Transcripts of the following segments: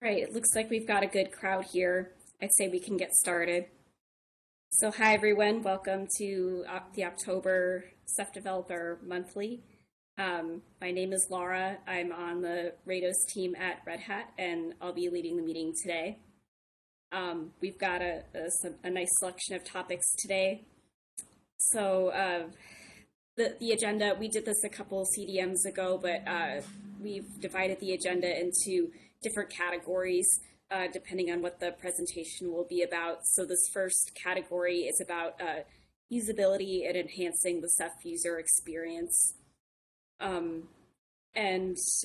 Right, it looks like we've got a good crowd here. I'd say we can get started. So, hi everyone, welcome to the October Ceph Developer Monthly. My name is Laura. I'm on the Rados team at Red Hat, and I'll be leading the meeting today. We've got a nice selection of topics today. So, the agenda, we did this a couple CDMs ago, but we've divided the agenda into different categories depending on what the presentation will be about. So this first category is about usability and enhancing the Ceph user experience. And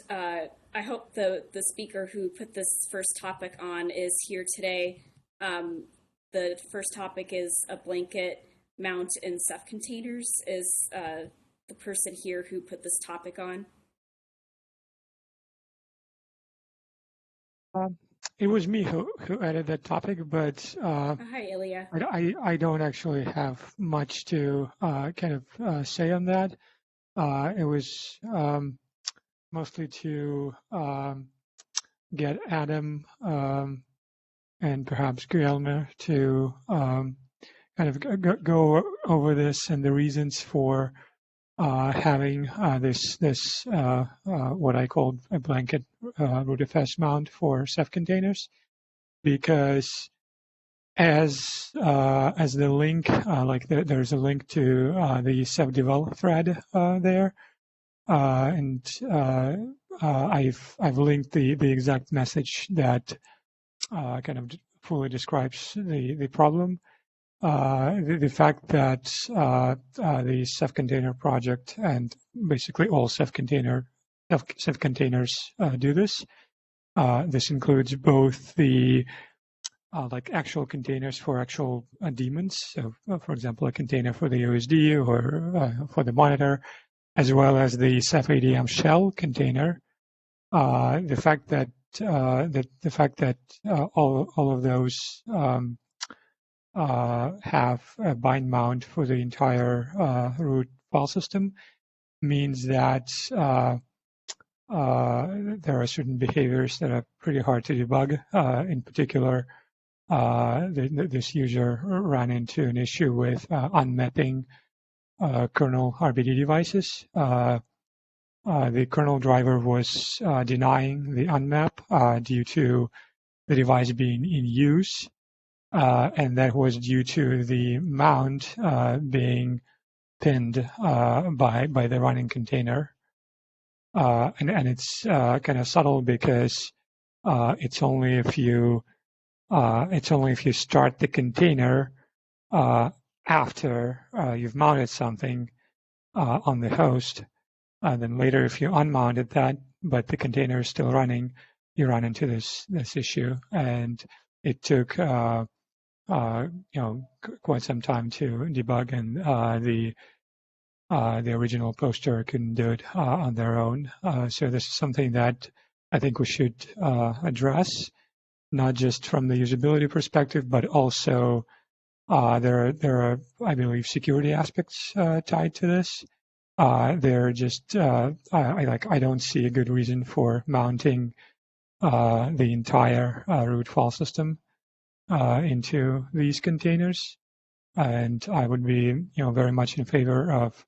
I hope the speaker who put this first topic on is here today. The first topic is a blanket mount in Ceph containers. Is the person here who put this topic on? It was me who added that topic, but Hi, Ilya. I don't actually have much to say on that. It was mostly to get Adam and perhaps Guillermo to go over this and the reasons for having this what I called a blanket rootfs mount for Ceph containers, because as the link, there's a link to the Ceph Develop thread there, and I've linked the exact message that kind of fully describes the problem. The fact that the Ceph container project and basically all Ceph containers do this. This includes both the actual containers for actual daemons. So, for example, a container for the OSD or for the monitor, as well as the Ceph ADM shell container. The fact that all of those have a bind mount for the entire root file system means that there are certain behaviors that are pretty hard to debug. In particular, this user ran into an issue with unmapping kernel RBD devices. The kernel driver was denying the unmap due to the device being in use. And that was due to the mount being pinned by the running container. And it's kind of subtle because it's only if you start the container after you've mounted something on the host. Then later, if you unmounted that, but the container is still running, you run into this issue. And it took quite some time to debug, and the original poster couldn't do it on their own. So this is something that I think we should address, not just from the usability perspective, but also there are, I believe, security aspects tied to this. They're just I don't see a good reason for mounting the entire root file system into these containers, and I would be, very much in favor of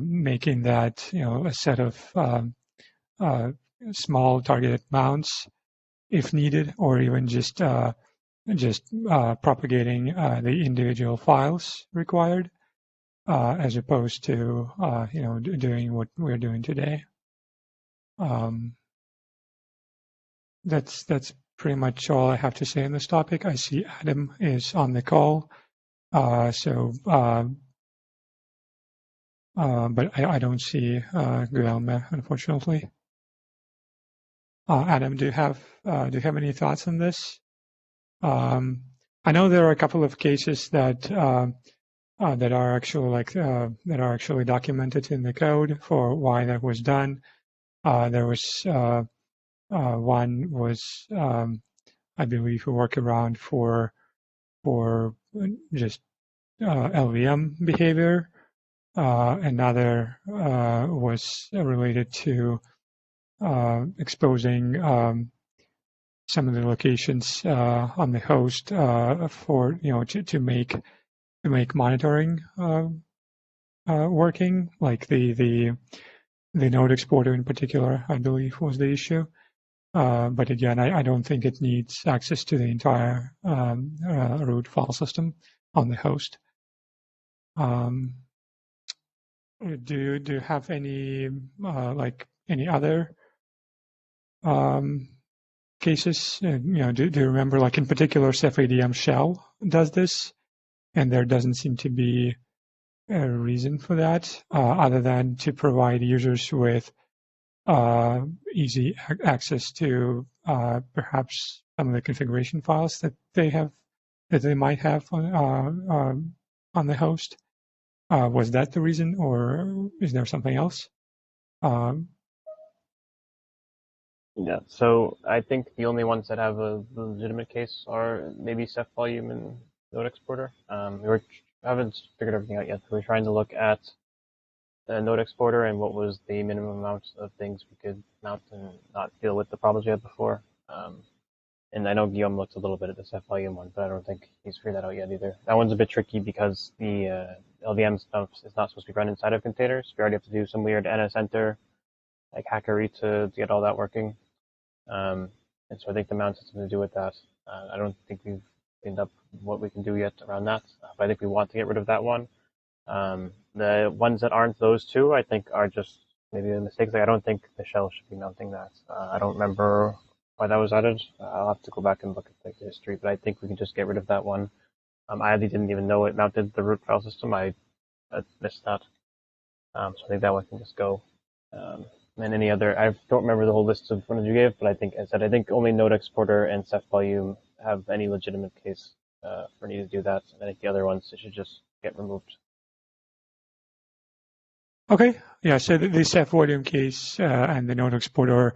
making that, a set of small targeted mounts if needed, or even just propagating the individual files required, as opposed to doing what we're doing today. That's pretty much all I have to say on this topic. I see Adam is on the call, but I don't see Guillermo, unfortunately. Adam, do you have any thoughts on this? I know there are a couple of cases that are actually documented in the code for why that was done. There was one was, I believe, a workaround for just LVM behavior. Another was related to exposing some of the locations on the host for to make monitoring working, like the node exporter in particular, I believe was the issue. But again, I don't think it needs access to the entire root file system on the host. Do you have any like any other cases? Do you remember, like in particular, Ceph ADM shell does this, and there doesn't seem to be a reason for that other than to provide users with easy access to perhaps some of the configuration files that they might have on the host. Was that the reason, or is there something else? Yeah, so I think the only ones that have a legitimate case are maybe Ceph Volume and Node Exporter. Haven't figured everything out yet. We're trying to look at the Node Exporter and what was the minimum amount of things we could mount and not deal with the problems we had before. And I know Guillaume looked a little bit at the Ceph Volume one, but I don't think he's figured that out yet either. That one's a bit tricky because the LVM stuff is not supposed to be run inside of containers. We already have to do some weird NSEnter, like hackery to get all that working. And so I think the mount has something to do with that. I don't think we've cleaned up what we can do yet around that, but I think we want to get rid of that one. The ones that aren't those two, I think, are just maybe the mistakes. Like, I don't think the shell should be mounting that. I don't remember why that was added. I'll have to go back and look at the history, but I think we can just get rid of that one. I didn't even know it mounted the root file system. I missed that. So I think that one can just go. And any other, I don't remember the whole list of ones you gave, but I think only Node Exporter and Ceph Volume have any legitimate case for needing to do that. And I think the other ones should just get removed. Okay, yeah. So the Ceph Volume case and the Node Exporter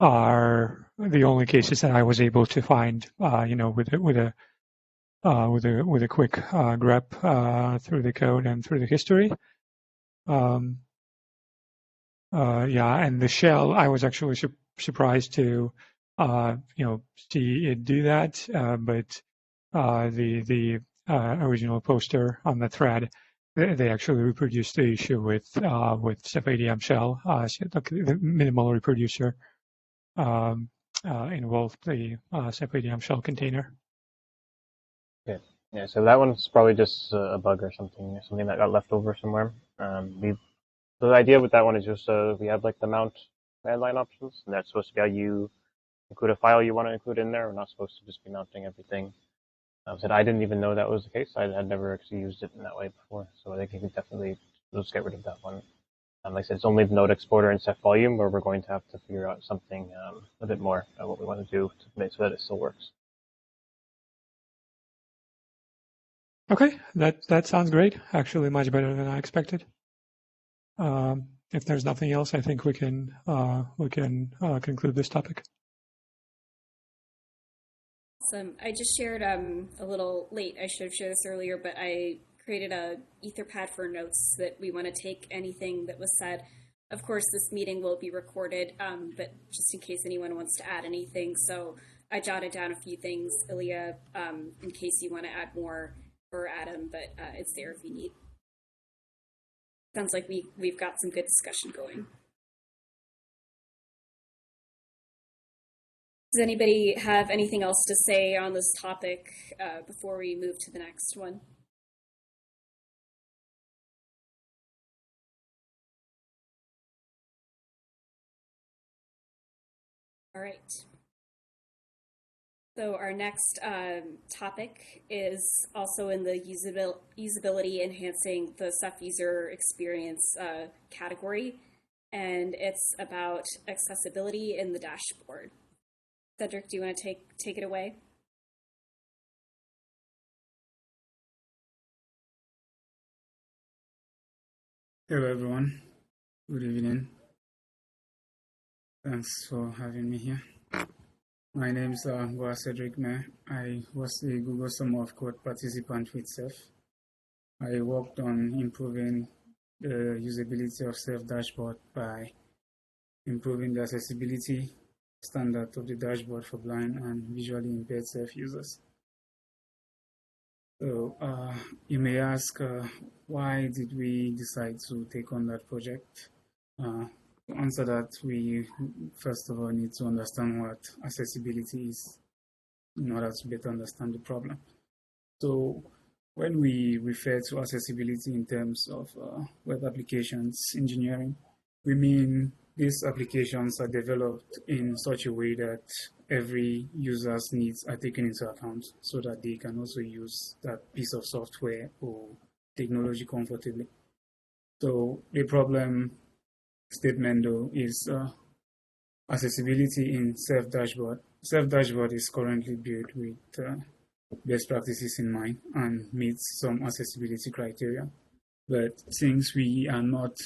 are the only cases that I was able to find, with a quick grep through the code and through the history. And the shell, I was actually surprised to, see it do that. But the original poster on the thread, they actually reproduced the issue with Ceph ADM shell. The minimal reproducer involved the Ceph ADM shell container. Okay. Yeah. So that one's probably just a bug or something that got left over somewhere. The idea with that one is just we have like the mount command line options, and that's supposed to be how you include a file you want to include in there. We're not supposed to just be mounting everything. I didn't even know that was the case. I had never actually used it in that way before, so I think you can definitely just get rid of that one. Like I said, it's only the Node Exporter and Ceph Volume where we're going to have to figure out something a bit more what we want to do to make so that it still works. Okay, that sounds great. Actually, much better than I expected. If there's nothing else, I think we can conclude this topic. Awesome. I just shared a little late. I should have shared this earlier, but I created a Etherpad for notes that we want to take anything that was said. Of course, this meeting will be recorded, but just in case anyone wants to add anything. So I jotted down a few things, Ilya, in case you want to add more, or Adam, but it's there if you need. Sounds like we've got some good discussion going. Does anybody have anything else to say on this topic before we move to the next one? All right. So our next topic is also in the usability enhancing the Ceph user experience category, and it's about accessibility in the dashboard. Cedric, do you want to take it away? Hello, everyone. Good evening. Thanks for having me here. My name is Cedric May. I was a Google Summer of Code participant with Ceph. I worked on improving the usability of Ceph Dashboard by improving the accessibility standard of the dashboard for blind and visually impaired Ceph users. So you may ask, why did we decide to take on that project? To answer that, we first of all need to understand what accessibility is in order to better understand the problem. So when we refer to accessibility in terms of web applications engineering, we mean these applications are developed in such a way that every user's needs are taken into account so that they can also use that piece of software or technology comfortably. So the problem statement though is accessibility in Ceph Dashboard. Ceph Dashboard is currently built with best practices in mind and meets some accessibility criteria. But since we are not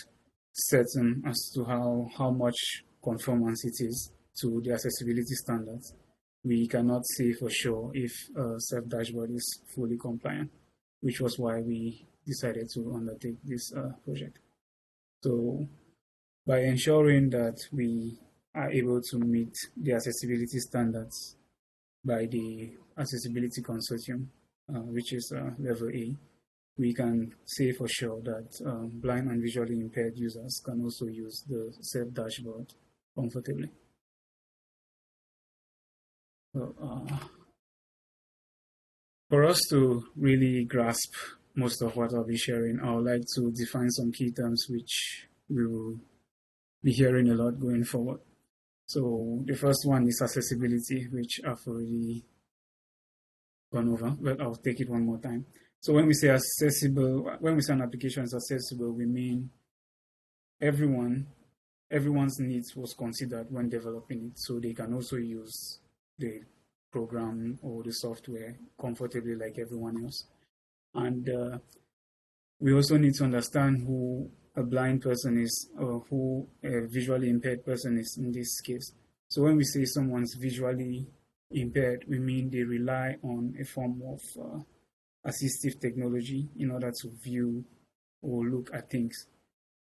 certain as to how much conformance it is to the accessibility standards, we cannot say for sure if Ceph Dashboard is fully compliant, which was why we decided to undertake this project. So by ensuring that we are able to meet the accessibility standards by the Accessibility Consortium, which is level A, we can say for sure that blind and visually impaired users can also use the Ceph Dashboard comfortably. So, for us to really grasp most of what I'll be sharing, I would like to define some key terms which we will be hearing a lot going forward. So the first one is accessibility, which I've already gone over, but I'll take it one more time. So when we say accessible, when we say an application is accessible, we mean everyone's needs was considered when developing it, so they can also use the program or the software comfortably like everyone else. And we also need to understand who a blind person is or who a visually impaired person is in this case. So when we say someone's visually impaired, we mean they rely on a form of assistive technology in order to view or look at things.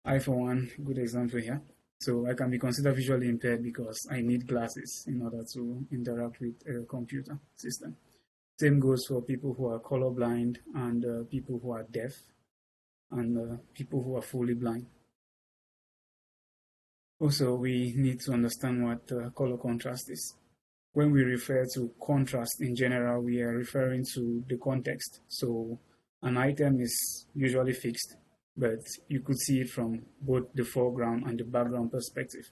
I, for one, good example here. So I can be considered visually impaired because I need glasses in order to interact with a computer system. Same goes for people who are colorblind and people who are deaf and people who are fully blind. Also, we need to understand what color contrast is. When we refer to contrast in general, we are referring to the context. So an item is usually fixed, but you could see it from both the foreground and the background perspective.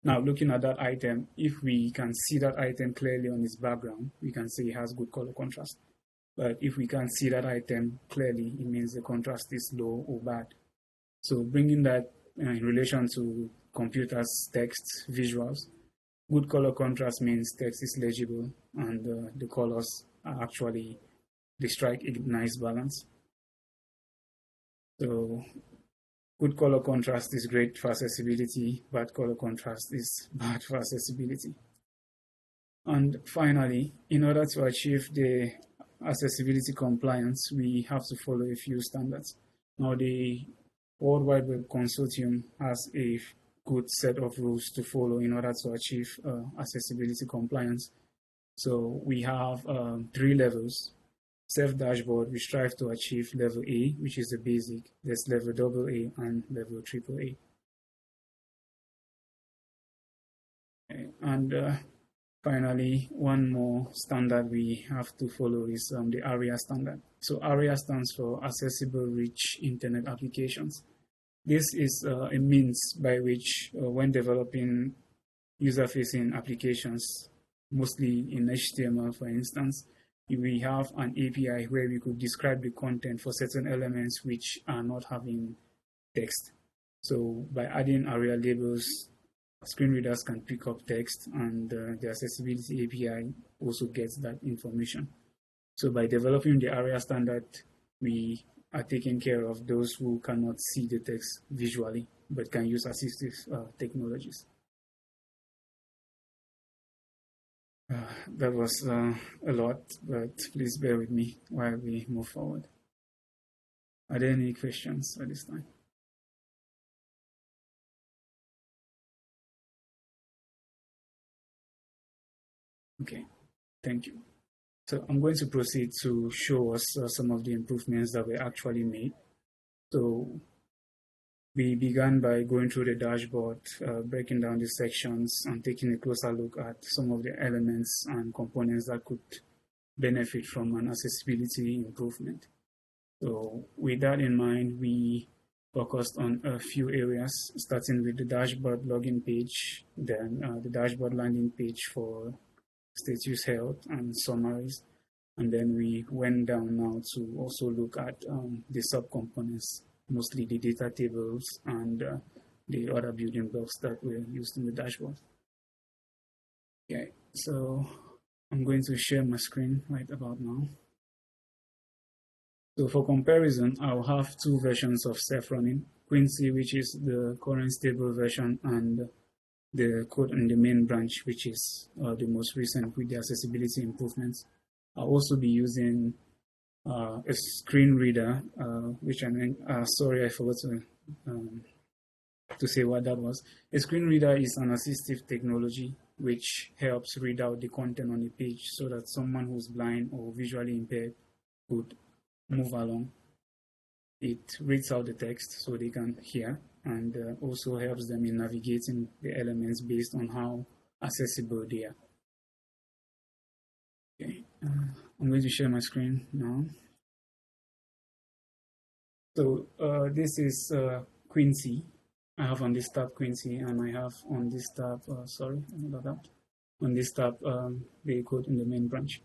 Now, looking at that item, if we can see that item clearly on its background, we can say it has good color contrast. But if we can't see that item clearly, it means the contrast is low or bad. So bringing that in relation to computers, text, visuals, good color contrast means text is legible and the colors are actually, they strike a nice balance. So good color contrast is great for accessibility, bad color contrast is bad for accessibility. And finally, in order to achieve the accessibility compliance, we have to follow a few standards. Now, the World Wide Web Consortium has a good set of rules to follow in order to achieve accessibility compliance. So we have 3 levels. Ceph Dashboard, we strive to achieve level A, which is the basic. There's level AA and level AAA. And finally, one more standard we have to follow is the ARIA standard. So ARIA stands for Accessible Rich Internet Applications. This is a means by which, when developing user-facing applications, mostly in HTML, for instance, we have an API where we could describe the content for certain elements which are not having text. So by adding ARIA labels, screen readers can pick up text, and the accessibility API also gets that information. So by developing the ARIA standard, we are taking care of those who cannot see the text visually but can use assistive technologies. That was a lot, but please bear with me while we move forward. Are there any questions at this time? Okay, thank you. So I'm going to proceed to show us some of the improvements that were actually made. So we began by going through the dashboard, breaking down the sections and taking a closer look at some of the elements and components that could benefit from an accessibility improvement. So with that in mind, we focused on a few areas, starting with the dashboard login page, then the dashboard landing page for status health and summaries. And then we went down now to also look at the subcomponents, mostly the data tables and the other building blocks that were used in the dashboard. Okay, so I'm going to share my screen right about now. So for comparison, I'll have two versions of Ceph running, Quincy, which is the current stable version, and the code in the main branch, which is the most recent with the accessibility improvements. I'll also be using a screen reader, which I mean, sorry, I forgot to say what that was. A screen reader is an assistive technology which helps read out the content on the page so that someone who's blind or visually impaired could move along. It reads out the text so they can hear, and also helps them in navigating the elements based on how accessible they are. Okay, I'm going to share my screen now. So this is Quincy. I have on this tab Quincy, and I have on this tab, sorry, about that. On this tab, the code in the main branch.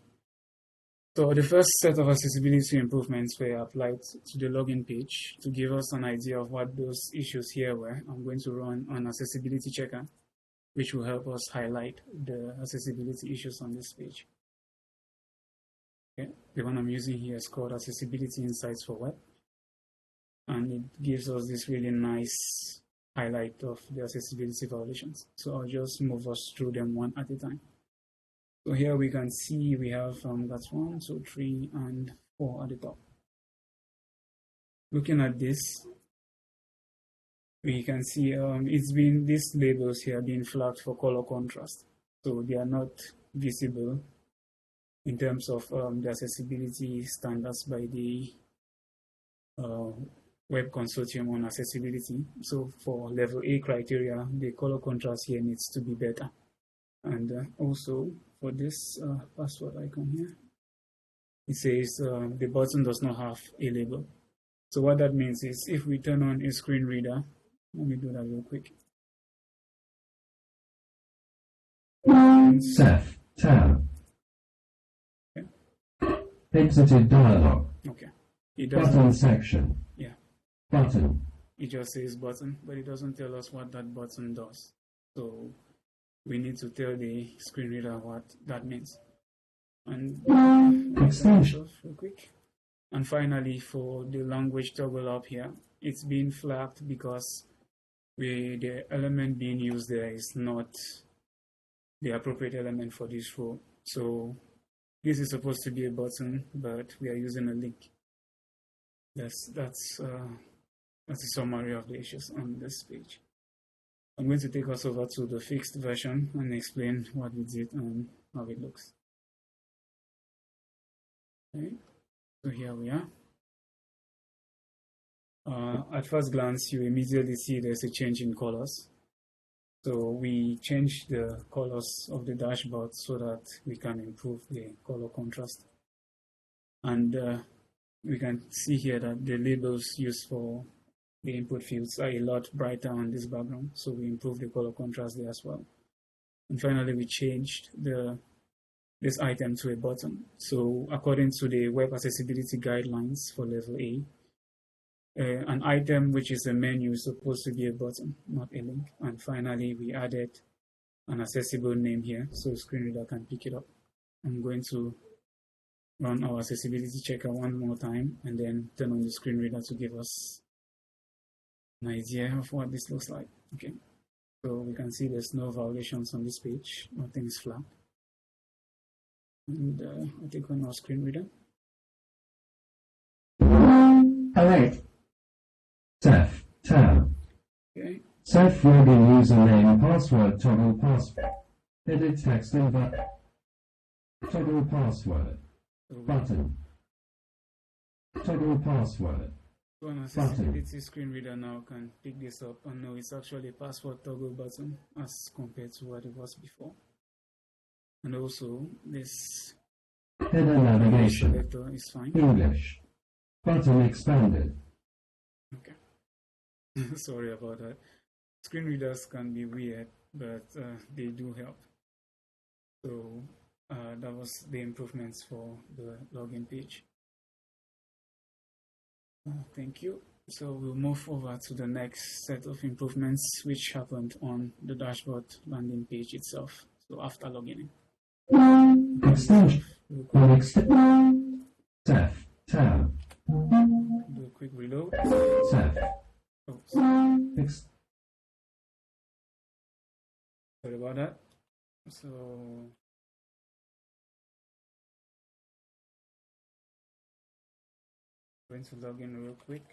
So the first set of accessibility improvements were applied to the login page to give us an idea of what those issues here were. I'm going to run an accessibility checker, which will help us highlight the accessibility issues on this page. Okay. The one I'm using here is called Accessibility Insights for Web, and it gives us this really nice highlight of the accessibility violations. So I'll just move us through them one at a time. So here we can see we have that's 1, 2, 3, and 4 at the top. Looking at this, we can see these labels here being flagged for color contrast. So they are not visible in terms of the accessibility standards by the Web Consortium on Accessibility. So for level A criteria, the color contrast here needs to be better. And also for this password icon here, it says the button does not have a label. So what that means is if we turn on a screen reader, let me do that real quick. Ceph tab. Okay. Exited dialog. Okay. It doesn't. Button section. Yeah. Button. It just says button, but it doesn't tell us what that button does. So we need to tell the screen reader what that means. And extension real quick. And finally, for the language toggle up here, it's being flagged because the element being used there is not the appropriate element for this role. So this is supposed to be a button, but we are using a link. That's a summary of the issues on this page. I'm going to take us over to the fixed version and explain what we did and how it looks. Okay, so here we are. At first glance, you immediately see there's a change in colors. So we changed the colors of the dashboard so that we can improve the color contrast. And we can see here that the labels used for the input fields are a lot brighter on this background. So we improved the color contrast there as well. And finally, we changed this item to a button. So according to the web accessibility guidelines for level A, an item which is a menu is supposed to be a button, not a link. And finally, we added an accessible name here so the screen reader can pick it up. I'm going to run our accessibility checker one more time and then turn on the screen reader to give us an idea of what this looks like. Okay, so we can see there's no violations on this page, nothing is flagged. And I'll take on our screen reader. alert. Ceph tab. Okay. Ceph login username password toggle password. Edit text in button. Toggle password. So Button. Toggle password. so an accessibility screen reader now can pick this up and know it's actually a password toggle button as compared to what it was before. And also this Header navigation. selector is fine. English. Button expanded. Okay. Sorry about that. Screen readers can be weird, but they do help. So that was the improvements for the login page. Thank you. So we'll move over to the next set of improvements which happened on the dashboard landing page itself. So after logging in. Extension. On Ceph tab. Do a quick reload. Ceph. Oh, Ex- sorry about that. So going to log in real quick.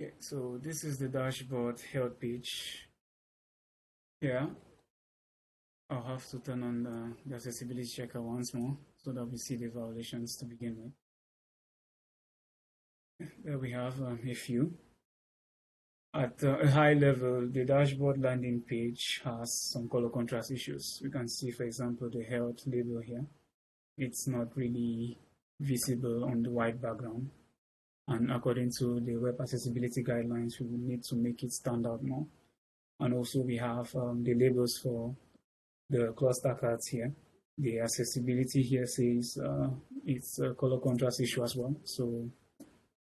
Okay, so this is the dashboard health page. Here, I'll have to turn on the accessibility checker once more so that we see the violations to begin with. There we have a few. At a high level, the dashboard landing page has some color contrast issues. We can see, for example, the health label here. It's not really visible on the white background. And according to the web accessibility guidelines, we will need to make it stand out more. And also we have the labels for the cluster cards here. The accessibility here says it's a color contrast issue as well. So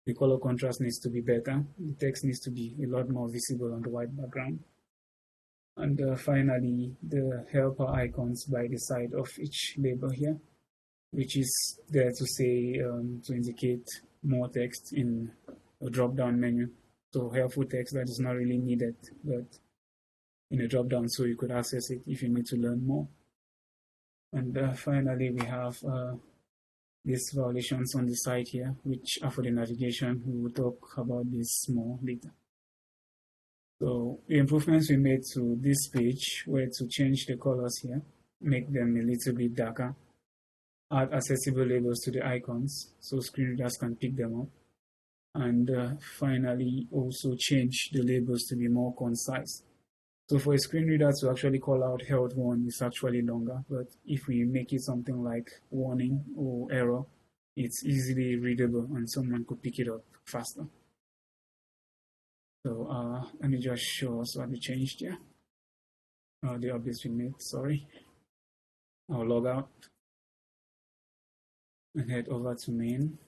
the color contrast needs to be better. The text needs to be a lot more visible on the white background. And finally, the helper icons by the side of each label here, which is there to say, to indicate more text in a drop-down menu. So helpful text that is not really needed, but in a drop-down so you could access it if you need to learn more. And finally, we have these violations on the side here, which are for the navigation. We will talk about this more later. So the improvements we made to this page were to change the colors here, make them a little bit darker, add accessible labels to the icons so screen readers can pick them up, and finally also change the labels to be more concise. So for a screen reader to actually call out health warning is actually longer, but if we make it something like warning or error, it's easily readable and someone could pick it up faster. So let me just show us what we changed here. The updates we made, sorry. I'll log out and head over to main.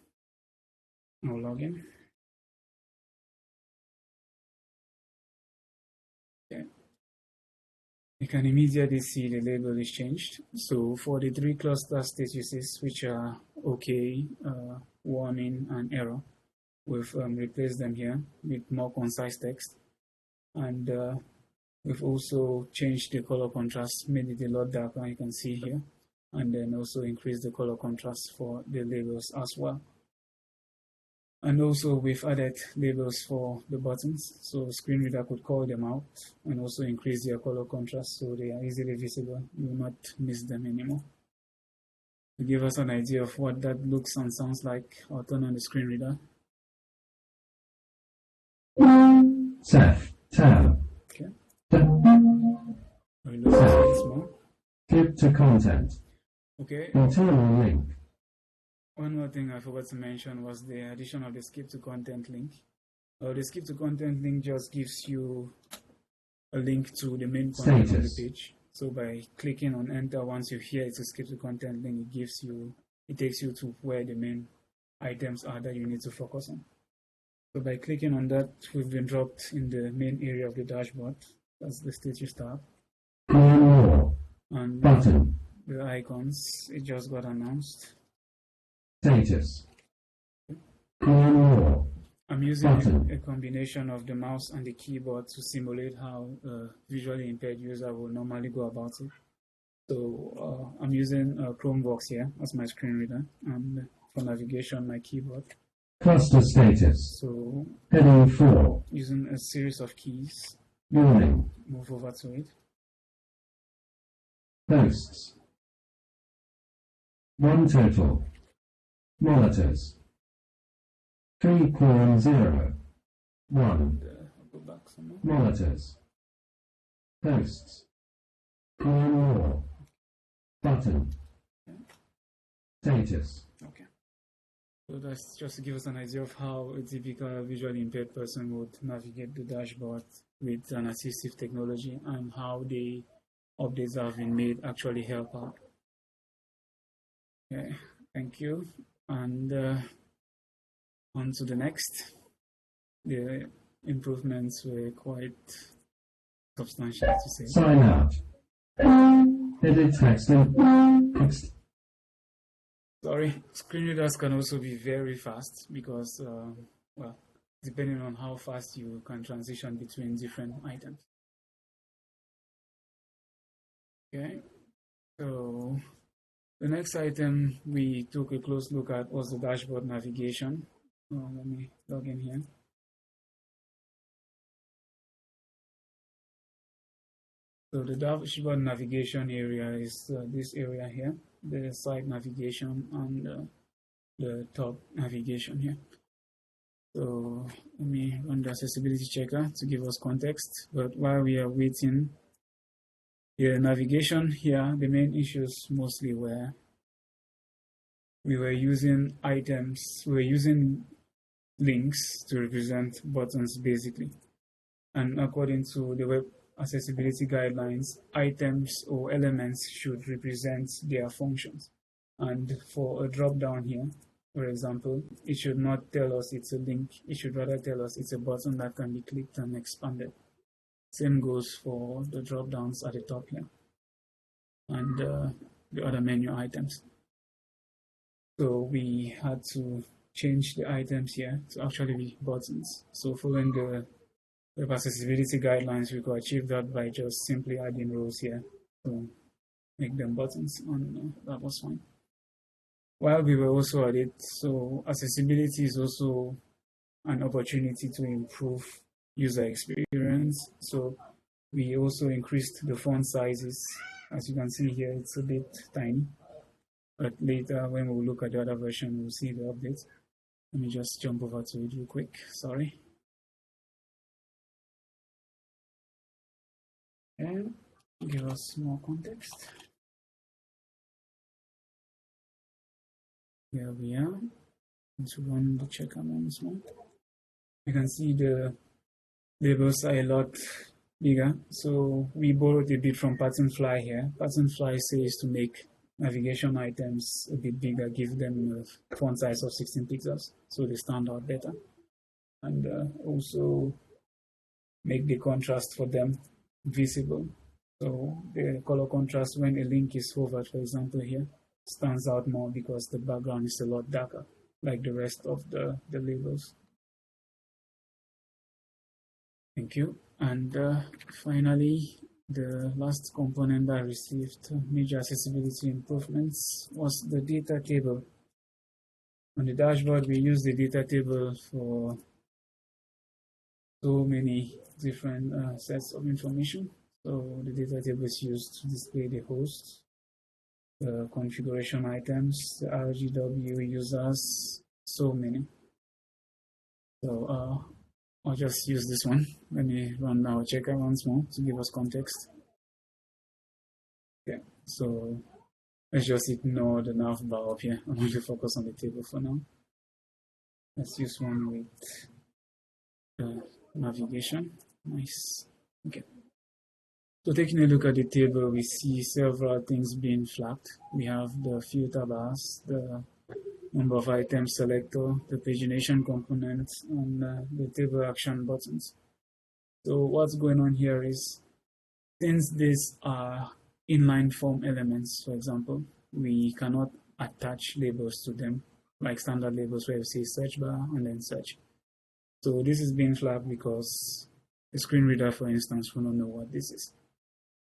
I'll log in. Okay. You can immediately see the label is changed. So for the three cluster statuses, which are okay, warning, and error, we've replaced them here with more concise text. And we've also changed the color contrast, made it a lot darker, you can see here. And then also increased the color contrast for the labels as well. And also we've added labels for the buttons, so screen reader could call them out and also increase their color contrast so they are easily visible. You will not miss them anymore. To give us an idea of what that looks and sounds like, I'll turn on the screen reader. Ceph tab. Okay. Reload once more. Click to content. Okay. Internal link. One more thing I forgot to mention was the addition of the skip to content link. The skip to content link just gives you a link to the main content of the page. So by clicking on enter, once you hear it's a skip to content link, it takes you to where the main items are that you need to focus on. So by clicking on that, we've been dropped in the main area of the dashboard. That's the status tab. And button. The icons, it just got announced. Status. More. I'm using a combination of the mouse and the keyboard to simulate how a visually impaired user will normally go about it. So I'm using Chromebox here as my screen reader, and for navigation, my keyboard. Cluster status. So heading 4. Using a series of keys. Warning. Move over to it. Hosts. 1 total. Monitors. 3.0. 1. Go back some more. Monitors. Hosts. 1 more. Button. Status. Okay. So that's just to give us an idea of how a typical visually impaired person would navigate the dashboard with an assistive technology and how the updates that have been made actually help out. Okay, thank you. And on to the next. The improvements were quite substantial to say. Sign out. Edit text and text. Sorry, screen readers can also be very fast because, well, depending on how fast you can transition between different items. Okay, so the next item we took a close look at was the dashboard navigation. Let me log in here. So the dashboard navigation area is this area here, the side navigation and the top navigation here. So let me run the accessibility checker to give us context. But while we are waiting, the navigation here, the main issues mostly were we were using items, we were using links to represent buttons basically. And according to the web accessibility guidelines, items or elements should represent their functions. And for a drop down here, for example, it should not tell us it's a link, it should rather tell us it's a button that can be clicked and expanded. Same goes for the drop downs at the top here and the other menu items. So we had to change the items here to actually be buttons. So following the web accessibility guidelines, we could achieve that by just simply adding rows here to make them buttons, and that was fine. While we were also at it, so accessibility is also an opportunity to improve user experience. So we also increased the font sizes. As you can see here, it's a bit tiny, but later when we look at the other version, we'll see the updates. Let me just jump over to it real quick, sorry. And give us more context. Here we are. Let's run the checker once more. You can see the labels are a lot bigger. So we borrowed a bit from Patternfly here. Patternfly says to make navigation items a bit bigger, give them a font size of 16 pixels so they stand out better. And also make the contrast for them visible. So the color contrast when a link is hovered, for example, here stands out more because the background is a lot darker, like the rest of the labels. Thank you. And finally, the last component that received major accessibility improvements was the data table. On the dashboard, we use the data table for so many different sets of information. So the data table is used to display the host, the configuration items, the RGW users, so many. So I'll just use this one. Let me run our checker once more to give us context. Okay, so let's just ignore the nav bar up here. I'm going to focus on the table for now. Let's use one with the navigation. Nice. Okay. So taking a look at the table, we see several things being flagged. We have the filter bars, the number of items selector, the pagination component, and the table action buttons. So what's going on here is, since these are inline form elements, for example, we cannot attach labels to them, like standard labels where you say search bar and then search. So this is being flagged because the screen reader, for instance, will not know what this is.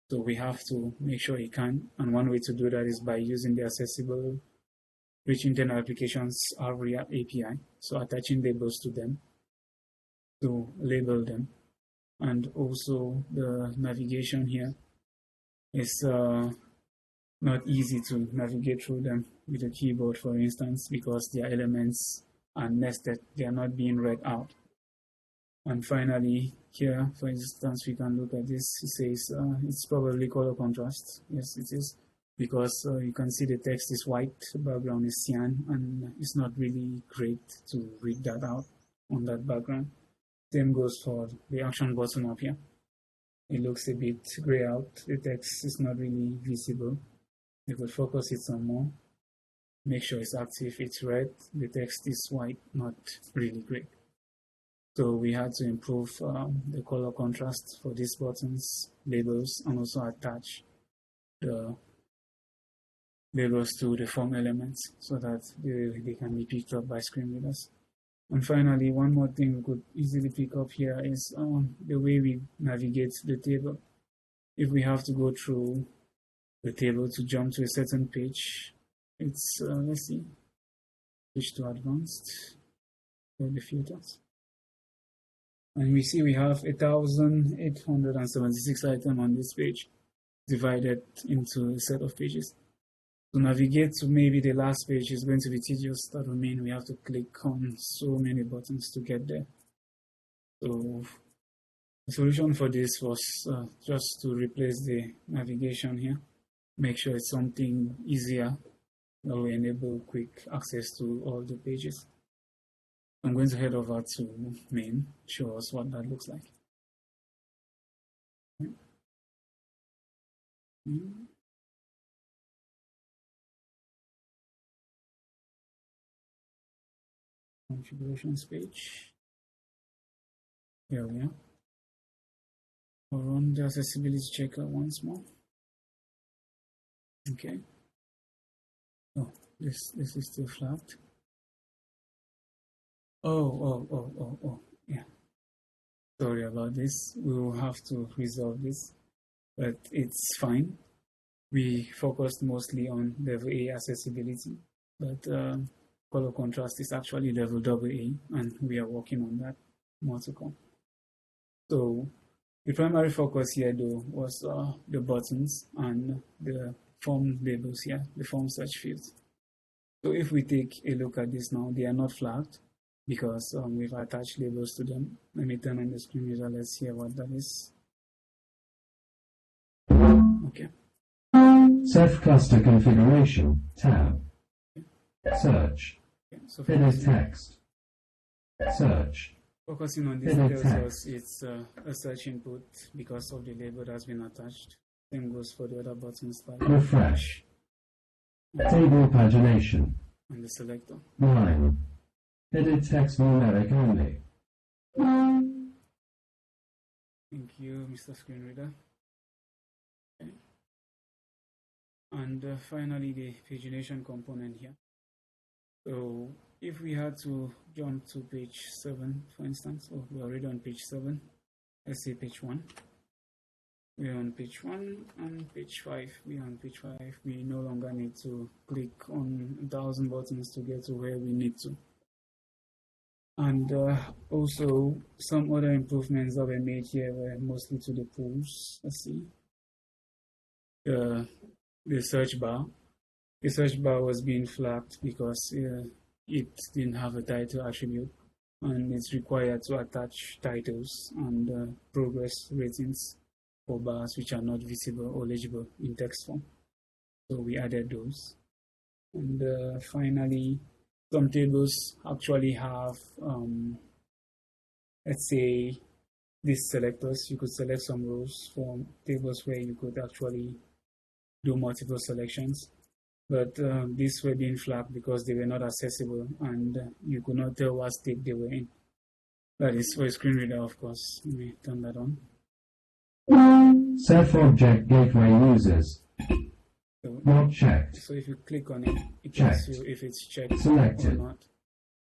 So we have to make sure it can, and one way to do that is by using the accessible Rich Internal Applications ARIA API, so attaching labels to them to label them. And also the navigation here is not easy to navigate through them with a keyboard, for instance, because their elements are nested, they are not being read out. And finally, here, for instance, we can look at this. It says it's probably color contrast. Yes, it is, because you can see the text is white, the background is cyan, and it's not really great to read that out on that background. Same goes for the action button up here. It looks a bit gray out. The text is not really visible. You could focus it some more. Make sure it's active, it's red. The text is white, not really gray. So we had to improve the color contrast for these buttons, labels, and also attach the labels to the form elements so that they can be picked up by screen readers. And finally, one more thing we could easily pick up here is the way we navigate the table. If we have to go through the table to jump to a certain page, it's, let's see, page to advanced, for the filters. And we see we have 1,876 items on this page, divided into a set of pages. To navigate to maybe the last page is going to be tedious. That will mean we have to click on so many buttons to get there. So the solution for this was just to replace the navigation here. Make sure it's something easier that will enable quick access to all the pages. I'm going to head over to main, show us what that looks like. Configurations page. Here we are. I'll run the accessibility checker once more. Okay. Oh, this is still flagged. Oh, yeah. Sorry about this. We will have to resolve this, but it's fine. We focused mostly on level A accessibility, but color contrast is actually level AA, and we are working on that. More to come. So the primary focus here, though, was the buttons and the form labels here, the form search fields. So if we take a look at this now, they are not flagged because we've attached labels to them. Let me turn on the screen reader. Let's hear what that is. Okay. Ceph cluster configuration tab. Search. Okay. So Edit text. Search. focusing on this Edit tells us text. it's a search input because of the label that's been attached. Same goes for the other buttons like Refresh. Table pagination. and the selector. 9. Edit text numeric only. Thank you, Mr. Screen Reader. Okay. And finally, the pagination component here. So if we had to jump to page 7, for instance, we're already on page 7. Let's say page 1. We're on page 1 and page 5. We're on page 5. We no longer need to click on 1,000 buttons to get to where we need to. And also, some other improvements that were made here were mostly to the pools. Let's see. The search bar. The search bar was being flagged because it didn't have a title attribute, and it's required to attach titles and progress ratings for bars which are not visible or legible in text form. So we added those. And finally, some tables actually have, let's say, these selectors. You could select some rows from tables where you could actually do multiple selections. But these were being flagged because they were not accessible and you could not tell what state they were in. That is for a screen reader, of course. Let me turn that on. Ceph object gateway users. So, Not checked. so if you click on it, it tells Checked. you if it's checked or Selected. not.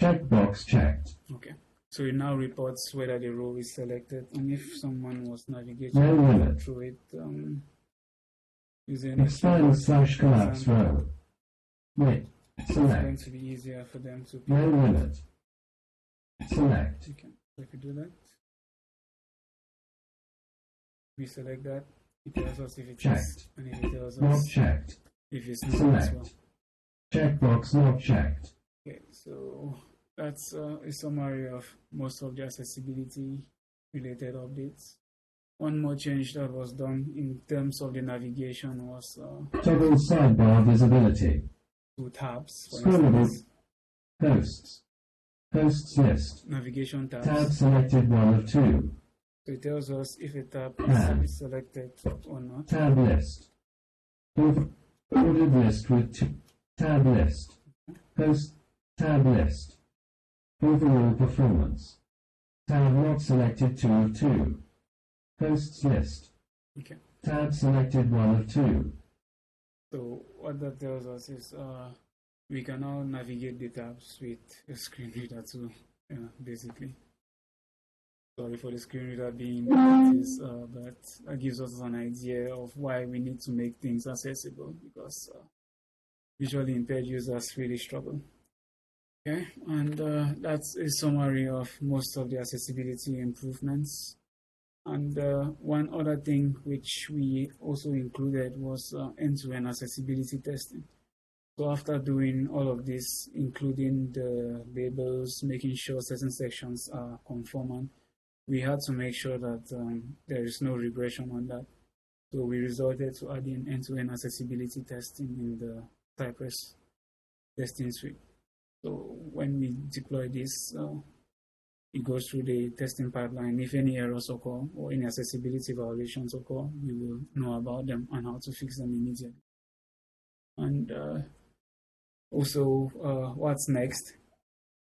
Checkbox checked. Okay. So it now reports whether the row is selected, and if someone was No navigating limit. through it using Expand / collapse row. Wait. it's going Select. to be easier for them to pick No up. limit. Select. Okay. So if you do that, we select that. It tells us if it is, Checked. and if it tells Not us checked. If it's not as well. Select. Checkbox not checked. Okay, so that's a summary of most of the accessibility related updates. One more change that was done in terms of the navigation was Toggle sidebar visibility. 2 tabs, for Scrollable. instance, Hosts. Hosts list. navigation tabs. Tab selected 1 of 2. So it tells us if a tab Tab. is selected or not. Tab list. Ordered list with 2. Tab list. Host. Tab list. Overall performance. Tab not selected 2 of 2. Hosts list. Okay. Tab selected 1 of 2. So what that tells us is we can now navigate the tabs with a screen reader too, basically. Sorry for the screen reader being this, but that gives us an idea of why we need to make things accessible, because visually impaired users really struggle. Okay, and that's a summary of most of the accessibility improvements. And one other thing which we also included was end-to-end accessibility testing. So after doing all of this, including the labels, making sure certain sections are conformant, we had to make sure that there is no regression on that. So we resorted to adding end-to-end accessibility testing in the Cypress testing suite. So when we deploy this, it goes through the testing pipeline. If any errors occur or any accessibility violations occur, we will know about them and how to fix them immediately. And also, what's next?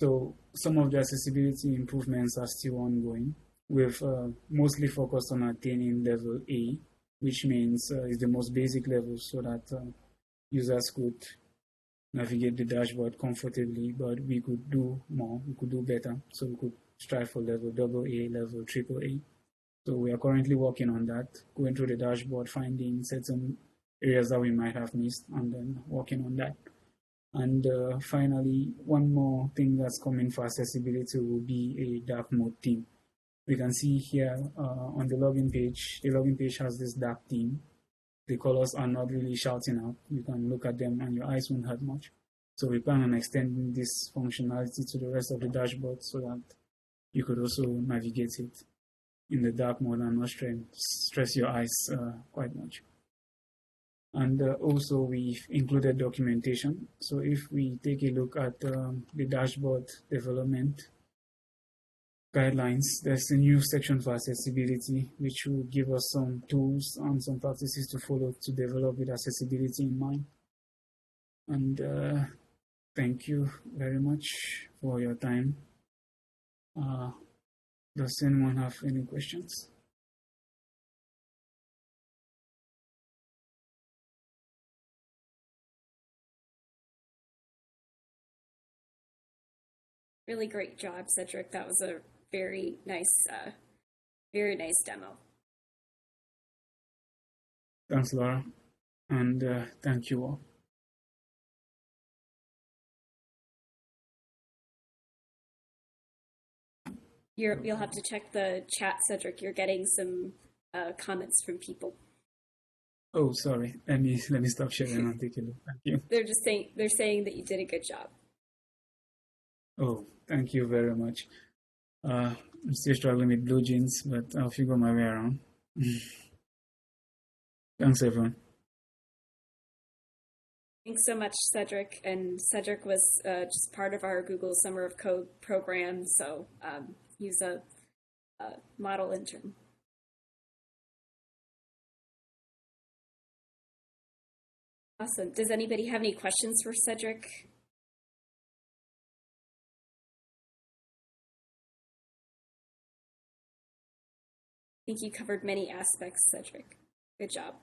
So some of the accessibility improvements are still ongoing. We've mostly focused on attaining level A, which means it's the most basic level, so that users could navigate the dashboard comfortably, but we could do more, we could do better. So we could strive for level AA, level AAA. So we are currently working on that, going through the dashboard, finding certain areas that we might have missed, and then working on that. And finally, one more thing that's coming for accessibility will be a dark mode theme. We can see here on the login page has this dark theme. The colors are not really shouting out. You can look at them and your eyes won't hurt much. So we plan on extending this functionality to the rest of the dashboard so that you could also navigate it in the dark mode and not stress your eyes quite much. And also we've included documentation. So if we take a look at the dashboard development guidelines, there's a new section for accessibility, which will give us some tools and some practices to follow to develop with accessibility in mind. And thank you very much for your time. Does anyone have any questions? Really great job, Cedric. That was a very nice demo. Thanks, Laura, and thank you all. You'll have to check the chat, Cedric. You're getting some comments from people. Oh, sorry. Let me stop sharing and take a look. Thank you. They're saying that you did a good job. Oh, thank you very much. I'm still struggling with blue jeans, but I'll figure my way around. Thanks, everyone. Thanks so much, Cedric. And Cedric was just part of our Google Summer of Code program, so he's a model intern. Awesome. Does anybody have any questions for Cedric? I think you covered many aspects, Cedric. Good job.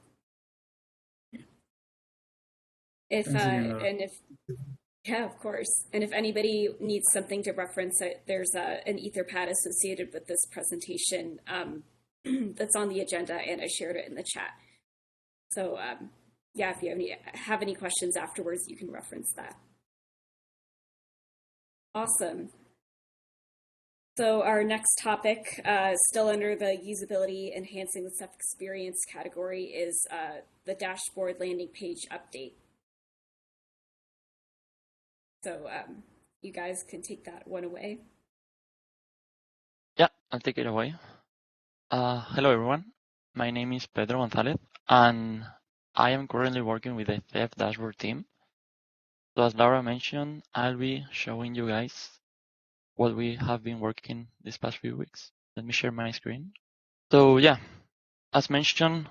Yeah, of course. And if anybody needs something to reference, there's an Etherpad associated with this presentation that's on the agenda, and I shared it in the chat. So yeah, if you have any questions afterwards, you can reference that. Awesome. So our next topic, still under the usability enhancing the Ceph experience category, is the dashboard landing page update. So you guys can take that one away. Yeah, I'll take it away. Hello, everyone. My name is Pedro Gonzalez, and I am currently working with the Ceph Dashboard team. So as Laura mentioned, I'll be showing you guys what we have been working these past few weeks. Let me share my screen. So yeah, as mentioned,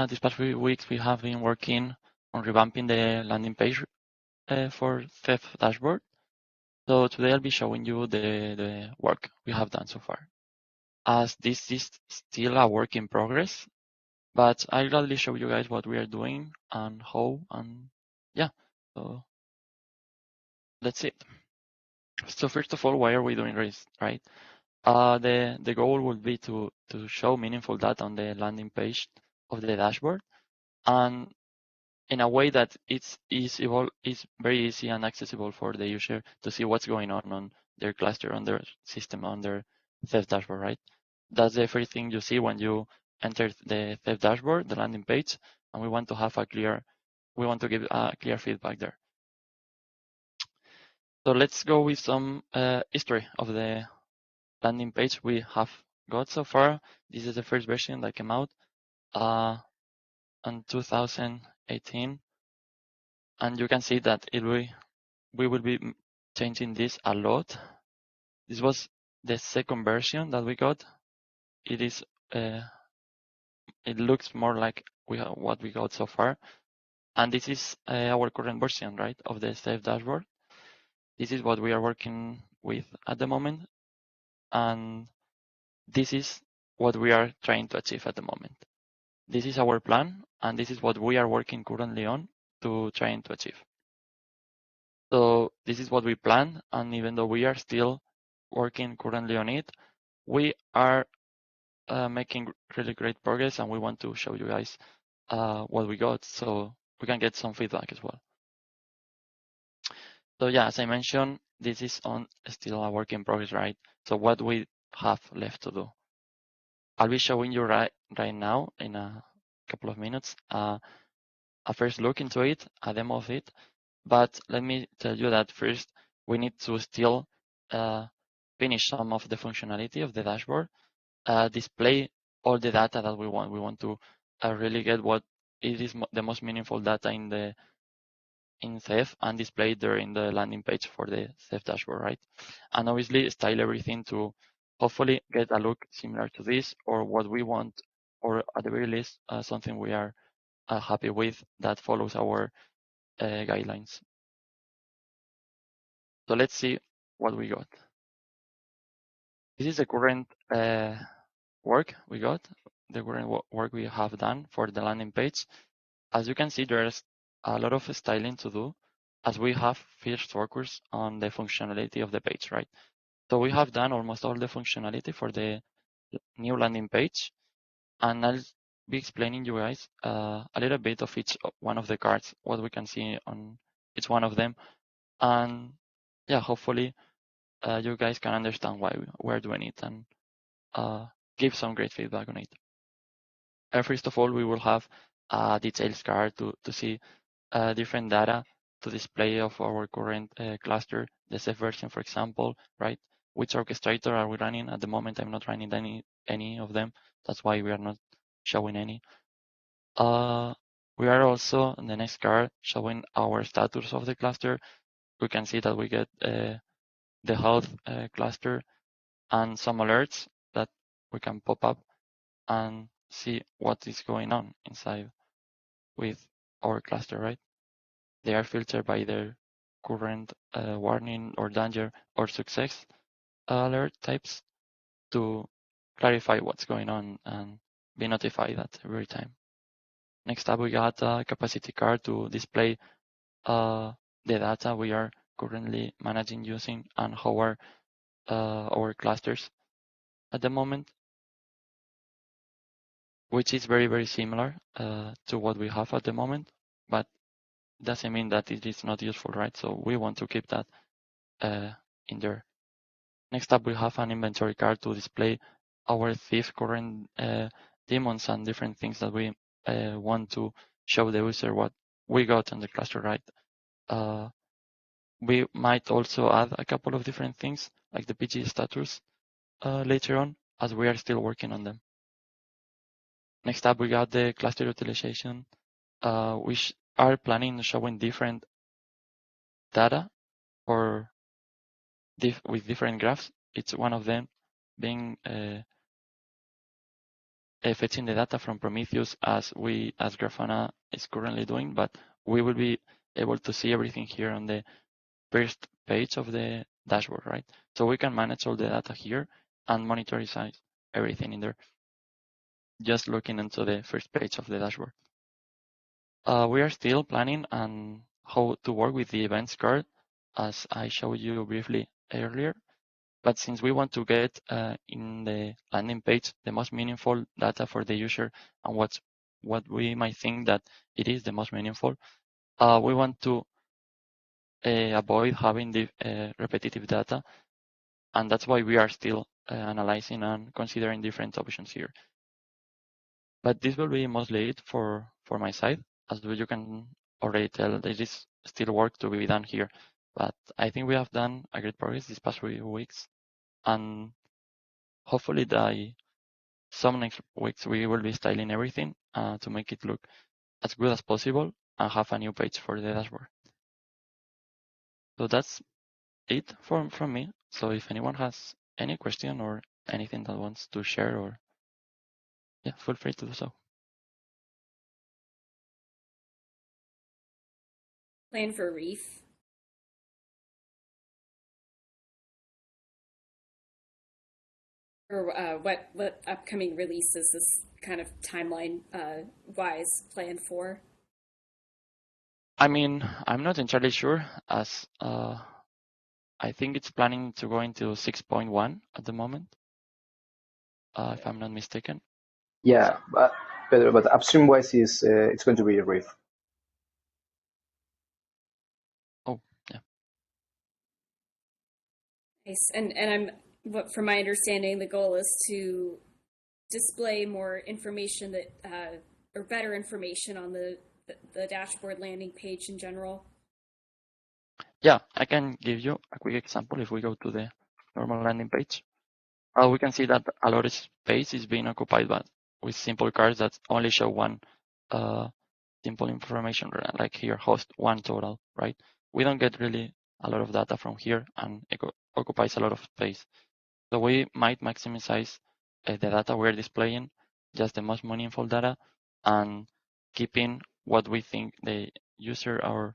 these past few weeks we have been working on revamping the landing page for Ceph Dashboard. So today I'll be showing you the work we have done so far. As this is still a work in progress, but I'll gladly show you guys what we are doing and how, and yeah, so that's it. So first of all, why are we doing this, right? The goal would be to show meaningful data on the landing page of the dashboard, and in a way that it's very easy and accessible for the user to see what's going on their cluster, on their system, on their Ceph dashboard, right? That's the first thing you see when you enter the Ceph dashboard, the landing page, and we want to have we want to give clear feedback there. So let's go with some history of the landing page we have got so far. This is the first version that came out in 2018, and you can see that we will be changing this a lot. This was the second version that we got. It is it looks more like what we got so far, and this is our current version, right, of the Ceph dashboard. This is what we are working with at the moment, and this is what we are trying to achieve at the moment. This is our plan, and this is what we are working currently on to trying to achieve. So this is what we plan, and even though we are still working currently on it, we are making really great progress, and we want to show you guys what we got so we can get some feedback as well. So yeah, as I mentioned, this is still a work in progress, right? So what we have left to do. I'll be showing you right now in a couple of minutes a first look into it, a demo of it. But let me tell you that first we need to still finish some of the functionality of the dashboard, display all the data that we want. We want to really get what it is the most meaningful data in Ceph and display there in the landing page for the Ceph dashboard, right? And obviously style everything to hopefully get a look similar to this or what we want, or at the very least something we are happy with that follows our guidelines. So let's see what we got. This is the current work we got, the current work we have done for the landing page. As you can see, there's a lot of styling to do as we have first focus on the functionality of the page, right? So we have done almost all the functionality for the new landing page, and I'll be explaining you guys a little bit of each one of the cards, what we can see on each one of them, and yeah, hopefully you guys can understand why we're doing it and give some great feedback on it. First of all, we will have a details card to see different data to display of our current cluster, the Ceph version, for example, right? Which orchestrator are we running? At the moment, I'm not running any of them. That's why we are not showing any. We are also in the next card showing our status of the cluster. We can see that we get the health cluster and some alerts that we can pop up and see what is going on inside with our cluster, right? They are filtered by their current warning or danger or success alert types to clarify what's going on and be notified at every time. Next up, we got a capacity card to display the data we are currently managing using and how are our clusters at the moment, which is very, very similar to what we have at the moment, but doesn't mean that it is not useful, right? So we want to keep that in there. Next up, we have an inventory card to display our Ceph current daemons and different things that we want to show the user what we got on the cluster, right? We might also add a couple of different things like the PG status later on, as we are still working on them. Next up, we got the cluster utilization, which are planning on showing different data or with different graphs. Each one of them being fetching the data from Prometheus as Grafana is currently doing, but we will be able to see everything here on the first page of the dashboard, right? So we can manage all the data here and monitorize everything in there, just looking into the first page of the dashboard. We are still planning on how to work with the events card, as I showed you briefly earlier. But since we want to get in the landing page the most meaningful data for the user and what we might think that it is the most meaningful, we want to avoid having the repetitive data, and that's why we are still analyzing and considering different options here. But this will be mostly it for my side. As you can already tell, there is still work to be done here, but I think we have done a great progress these past few weeks, and hopefully some next weeks we will be styling everything to make it look as good as possible and have a new page for the dashboard. So that's it from me. So if anyone has any question or anything that wants to share, or yeah, feel free to do so. Plan for Reef. Or what upcoming releases this kind of timeline wise plan for? I mean, I'm not entirely sure, as I think it's planning to go into 6.1 at the moment, if I'm not mistaken. Yeah, but upstream wise is it's going to be a Reef. Oh, yeah. Nice. And from my understanding, the goal is to display more information that or better information on the dashboard landing page in general. Yeah, I can give you a quick example. If we go to the normal landing page, we can see that a lot of space is being occupied with simple cards that only show one simple information, like here, host one total, right? We don't get really a lot of data from here, and it occupies a lot of space. So we might maximize the data we're displaying, just the most meaningful data, and keeping what we think the user or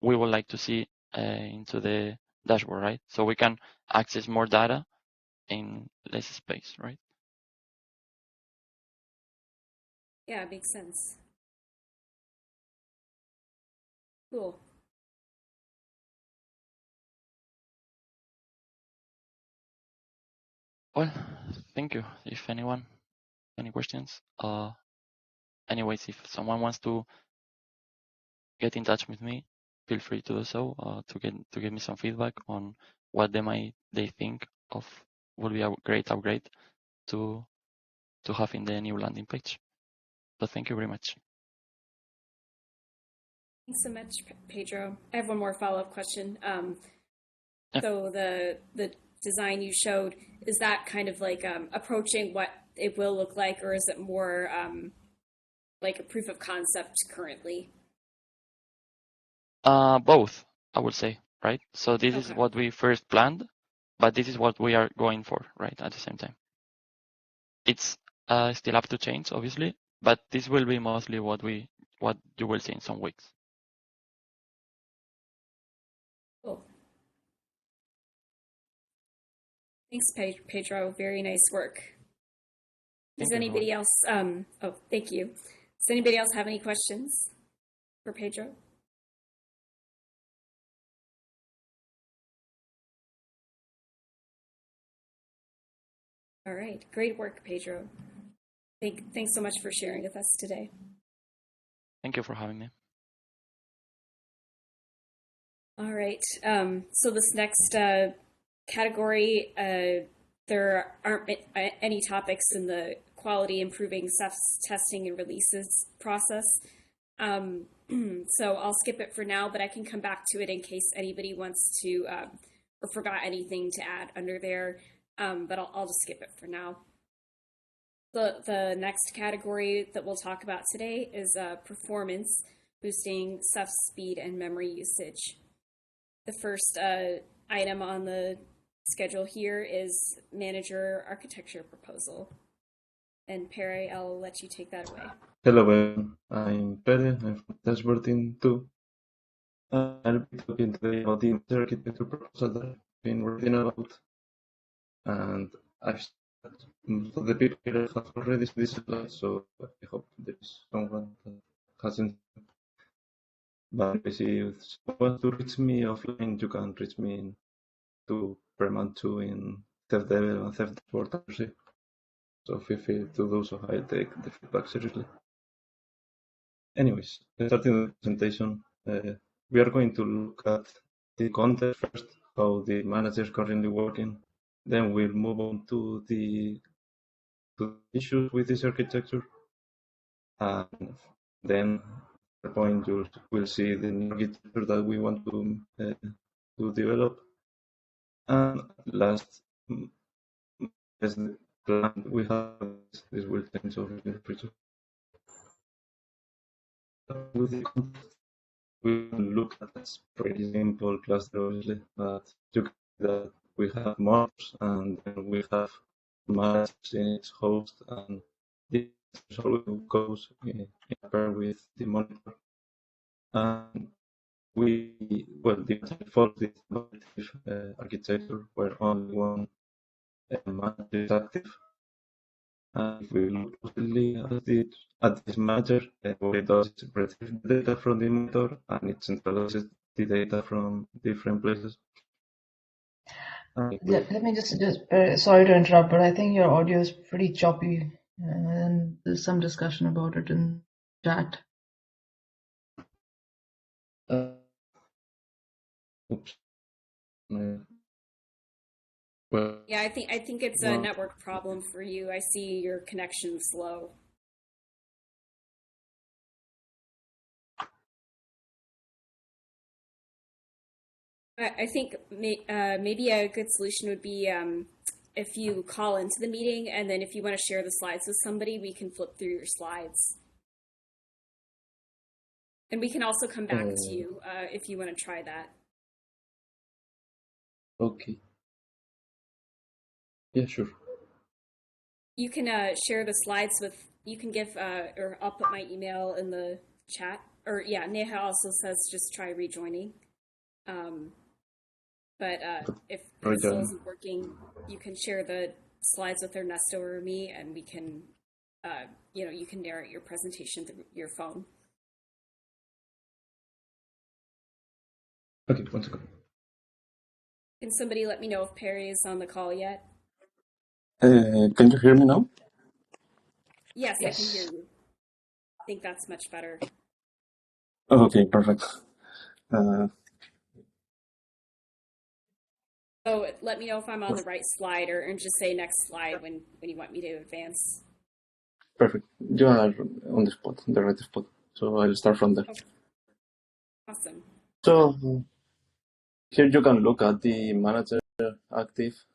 we would like to see into the dashboard, right? So we can access more data in less space, right? Yeah, it makes sense. Cool. Well, thank you. If anyone, any questions? Anyways, if someone wants to get in touch with me, feel free to do so. To give me some feedback on what they think of would be a great upgrade to have in the new landing page. So thank you very much. Thanks so much, Pedro. I have one more follow-up question. Yeah. So the design you showed, is that kind of like approaching what it will look like, or is it more like a proof of concept currently? Both, I would say, right? So this is Okay. what we first planned, but this is what we are going for, right, at the same time. It's still up to change, obviously, but this will be mostly what you will see in some weeks. Cool. Thanks, Pedro. Very nice work. Does anybody else? Oh, thank you. Does anybody else have any questions for Pedro? All right, great work, Pedro. Thanks so much for sharing with us today. Thank you for having me. All right, so this next category, there aren't any topics in the quality improving Ceph's testing and releases process. So I'll skip it for now, but I can come back to it in case anybody wants to or forgot anything to add under there. But I'll just skip it for now. The next category that we'll talk about today is performance, boosting Ceph's speed and memory usage. The first item on the schedule here is manager architecture proposal. And Perry, I'll let you take that away. Hello, everyone. I'm Pere. I'm from Dashboard Team 2. I'll be talking today about the architecture proposal that I've been reading about. And I've most of the people here have already seen this slide, so I hope there is someone that hasn't. But basically, if you want to reach me offline, you can reach me to Perman 2 in Ceph Developer and Ceph Dashboard. So feel free to do so. I'll take the feedback seriously. Anyways, starting the presentation, we are going to look at the context first, how the manager is currently working. Then we'll move on to the issues with this architecture. And then at the point you will see the new architecture that we want to develop. And last, as the plan we have, this will change over in the future. With the context, we can look at this pretty simple cluster, obviously, but you can see that we have mobs and then we have managers in its host, and this always goes in pair with the monitor. And the default is architecture where only one manager is active. And if we look closely at this manager, what it does is retrieve the data from the monitor and it centralizes the data from different places. Let me just sorry to interrupt, but I think your audio is pretty choppy, and there's some discussion about it in chat. Oops. Yeah, I think it's a network problem for you. I see your connection slow. I think maybe a good solution would be if you call into the meeting, and then if you want to share the slides with somebody, we can flip through your slides. And we can also come back to you if you want to try that. Okay. Yeah, sure. You can share the slides with, you can give, or I'll put my email in the chat. Or yeah, Neha also says just try rejoining. But if it still isn't working, you can share the slides with Ernesto or me, and we can, you can narrate your presentation through your phone. Okay, 1 second. Can somebody let me know if Perry is on the call yet? Can you hear me now? Yes, I can hear you. I think that's much better. Okay, perfect. So let me know if I'm on the right slide, or just say next slide when you want me to advance. Perfect. You are on the spot, the right spot. So I'll start from there. Okay. Awesome. So here you can look at the manager active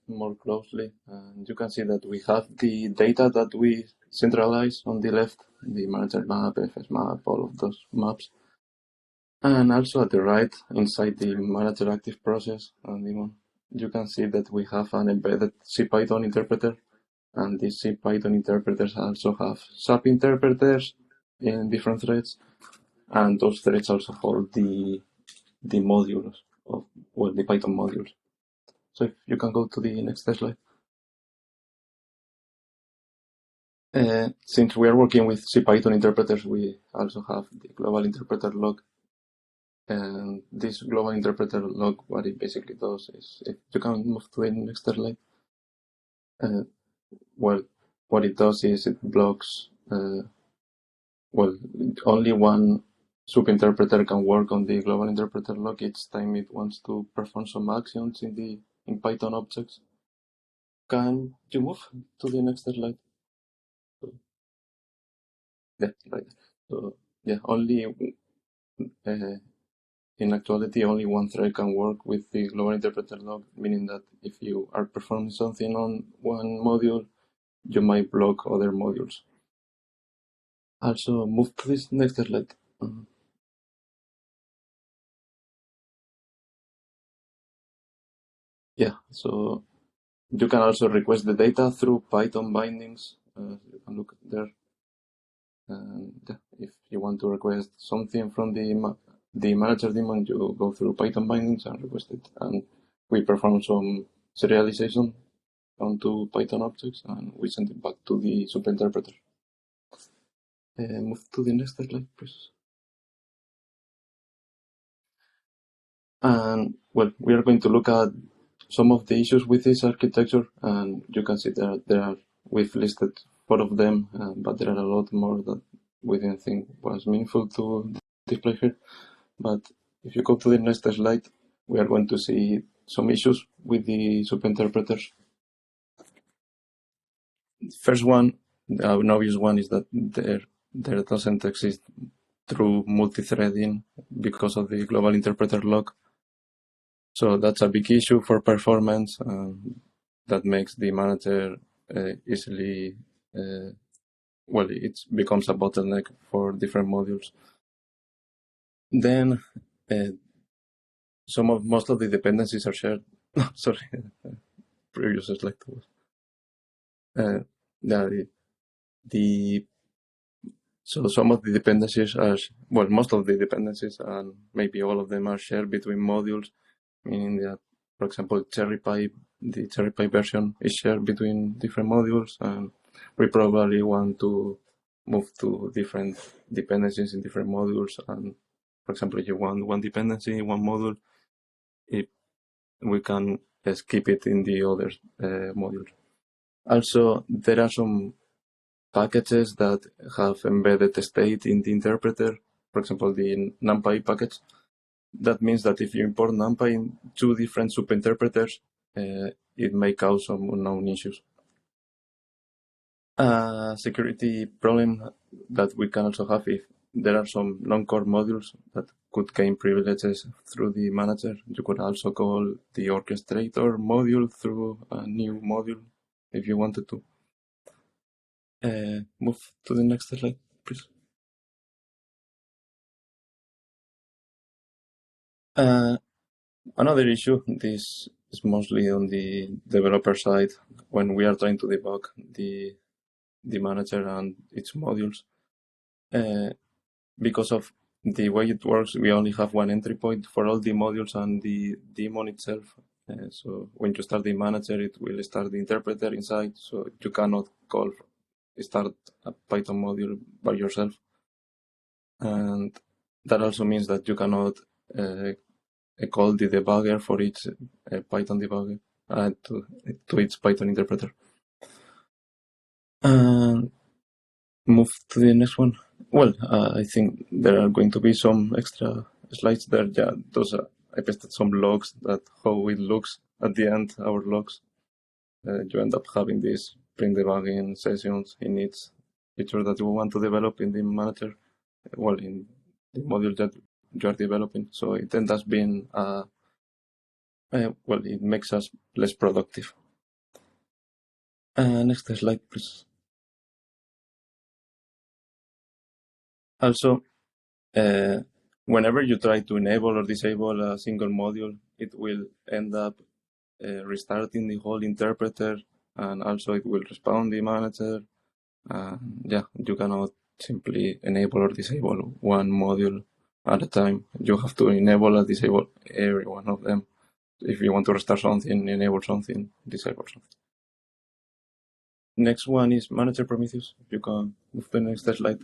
more closely, and you can see that we have the data that we centralize on the left, the manager map, FS map, all of those maps. And also at the right, inside the manager active process, you can see that we have an embedded CPython interpreter, and these CPython interpreters also have sub-interpreters in different threads, and those threads also hold the modules of, the Python modules. So if you can go to the next slide. Since we are working with CPython interpreters, we also have the global interpreter log. And this global interpreter log, what it basically does is, if you can move to the next slide. What it does is it blocks, only one sub-interpreter can work on the global interpreter log each time it wants to perform some actions in Python objects. Can you move to the next slide? Yeah, right. So yeah, only in actuality, only one thread can work with the global interpreter log, meaning that if you are performing something on one module, you might block other modules. Also, move to this next slide. Yeah, so you can also request the data through Python bindings. You can look there. And if you want to request something from the manager daemon, you go through Python bindings and request it. And we perform some serialization onto Python objects, and we send it back to the superinterpreter. Move to the next slide, please. And well, we are going to look at some of the issues with this architecture, and you can see that we've listed 4 of them, but there are a lot more that we didn't think was meaningful to display here. But if you go to the next slide, we are going to see some issues with the superinterpreters. First one, an obvious one, is that there doesn't exist true multi-threading because of the global interpreter log. So that's a big issue for performance. That makes the manager easily, well, it becomes a bottleneck for different modules. Then most of the dependencies are shared. Sorry, previous slide. So some of the dependencies are, well, most of the dependencies and maybe all of them are shared between modules, meaning that, for example, the cherry pie version is shared between different modules, and we probably want to move to different dependencies in different modules. And for example, if you want one dependency in one module, we can skip it in the other modules. Also, there are some packages that have embedded state in the interpreter. For example, the NumPy package. That means that if you import NumPy in 2 different superinterpreters, it may cause some unknown issues. A security problem that we can also have if there are some non-core modules that could gain privileges through the manager. You could also call the orchestrator module through a new module if you wanted to. Move to the next slide, please. Another issue, this is mostly on the developer side when we are trying to debug the manager and its modules. Because of the way it works, we only have one entry point for all the modules and the daemon itself. So when you start the manager, it will start the interpreter inside, so you cannot start a Python module by yourself. And that also means that you cannot call the debugger for each Python debugger to its Python interpreter. And move to the next one. Well, I think there are going to be some extra slides there. Yeah, I pasted some logs that how it looks at the end, our logs. You end up having these print debugging sessions in each feature that you want to develop in the manager, well, in the module that you are developing. So it ends up being, well, it makes us less productive. Next slide, please. Also, whenever you try to enable or disable a single module, it will end up restarting the whole interpreter, and also it will respawn the manager. Yeah, you cannot simply enable or disable one module at a time. You have to enable or disable every one of them. If you want to restart something, enable something, disable something. Next one is manager Prometheus. If you can move to the next slide.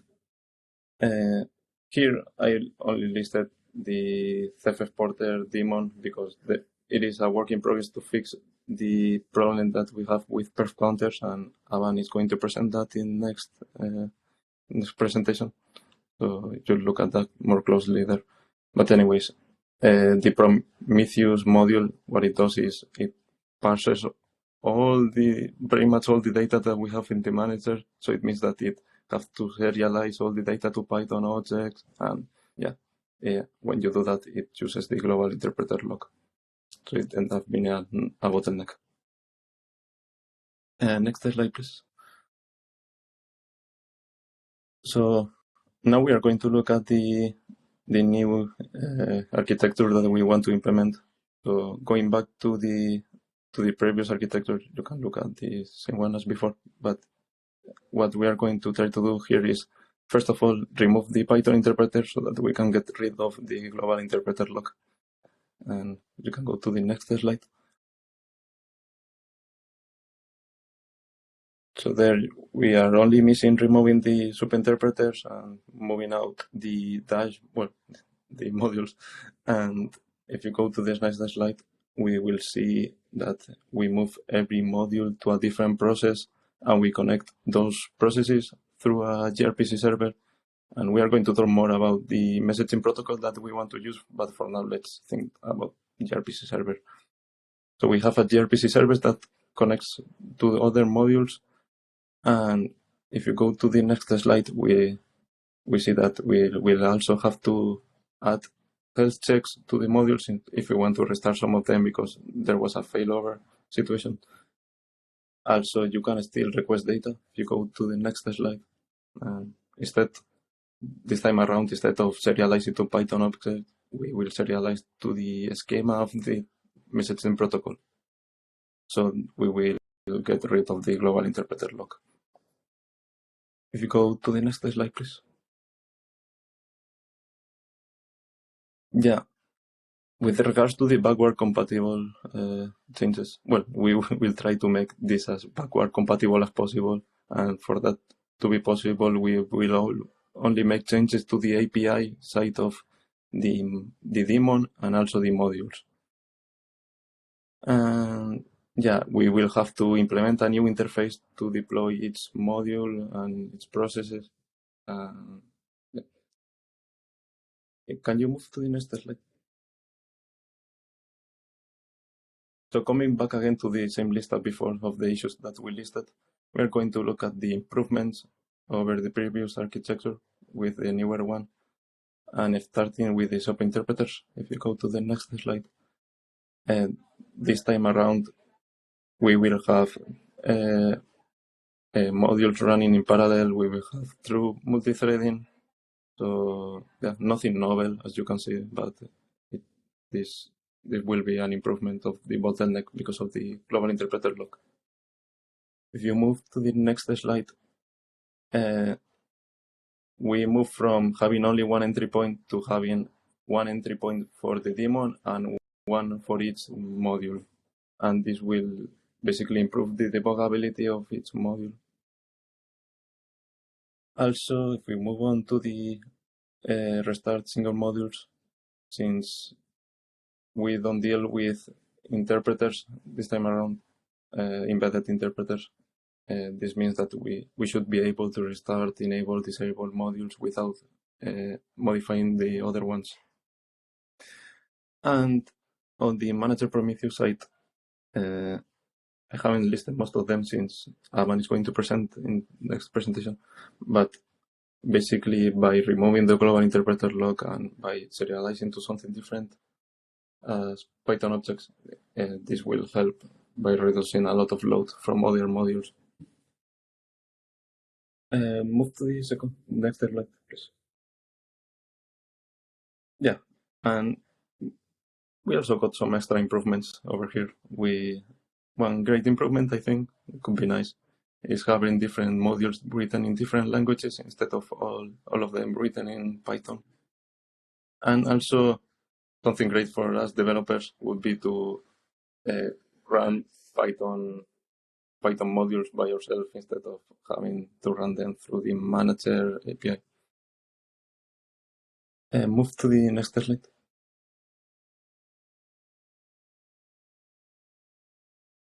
Here I only listed the Ceph exporter daemon because it is a work in progress to fix the problem that we have with perf counters, and Avan is going to present that in next presentation. So you'll look at that more closely there. But anyways, the Prometheus module, what it does is it parses pretty much all the data that we have in the manager. So it means that it has to serialize all the data to Python objects, and yeah, when you do that, it uses the global interpreter lock. So it ends up being a bottleneck. Next slide, please. So now we are going to look at the new architecture that we want to implement. So going back to the previous architecture, you can look at the same one as before. But what we are going to try to do here is, first of all, remove the Python interpreter so that we can get rid of the global interpreter lock. And you can go to the next slide. So there we are only missing removing the subinterpreters and moving out the the modules. And if you go to this next slide, we will see that we move every module to a different process and we connect those processes through a gRPC server. And we are going to talk more about the messaging protocol that we want to use, but for now, let's think about gRPC server. So we have a gRPC service that connects to other modules. And if you go to the next slide, we see that we'll also have to add health checks to the modules if we want to restart some of them because there was a failover situation. Also, you can still request data if you go to the next slide. This time around, instead of serializing to Python object, we will serialize to the schema of the messaging protocol. So we will get rid of the global interpreter lock. If you go to the next slide, please. Yeah, with regards to the backward compatible changes, well, we will try to make this as backward compatible as possible. And for that to be possible, we will only make changes to the API side of the daemon and also the modules. And yeah, we will have to implement a new interface to deploy each module and its processes. Can you move to the next slide? So coming back again to the same list as before of the issues that we listed, we're going to look at the improvements over the previous architecture with the newer one. And starting with the subinterpreters, if you go to the next slide, this time around, we will have modules running in parallel. We will have true multi-threading. So yeah, nothing novel, as you can see, but this will be an improvement of the bottleneck because of the global interpreter lock. If you move to the next slide, we move from having only one entry point to having one entry point for the daemon and one for each module. And this will basically improve the debuggability of each module. Also, if we move on to the restart single modules, since we don't deal with interpreters this time around, embedded interpreters, this means that we should be able to restart, enable, disable modules without modifying the other ones. And on the manager Prometheus side, I haven't listed most of them since Avan is going to present in the next presentation, but basically by removing the global interpreter lock and by serializing to something different as Python objects, this will help by reducing a lot of load from other modules. Move to the next slide, please. Yeah, and we also got some extra improvements over here. One great improvement, I think, could be nice, is having different modules written in different languages instead of all of them written in Python. And also, something great for us developers would be to run Python modules by yourself instead of having to run them through the manager API. Move to the next slide.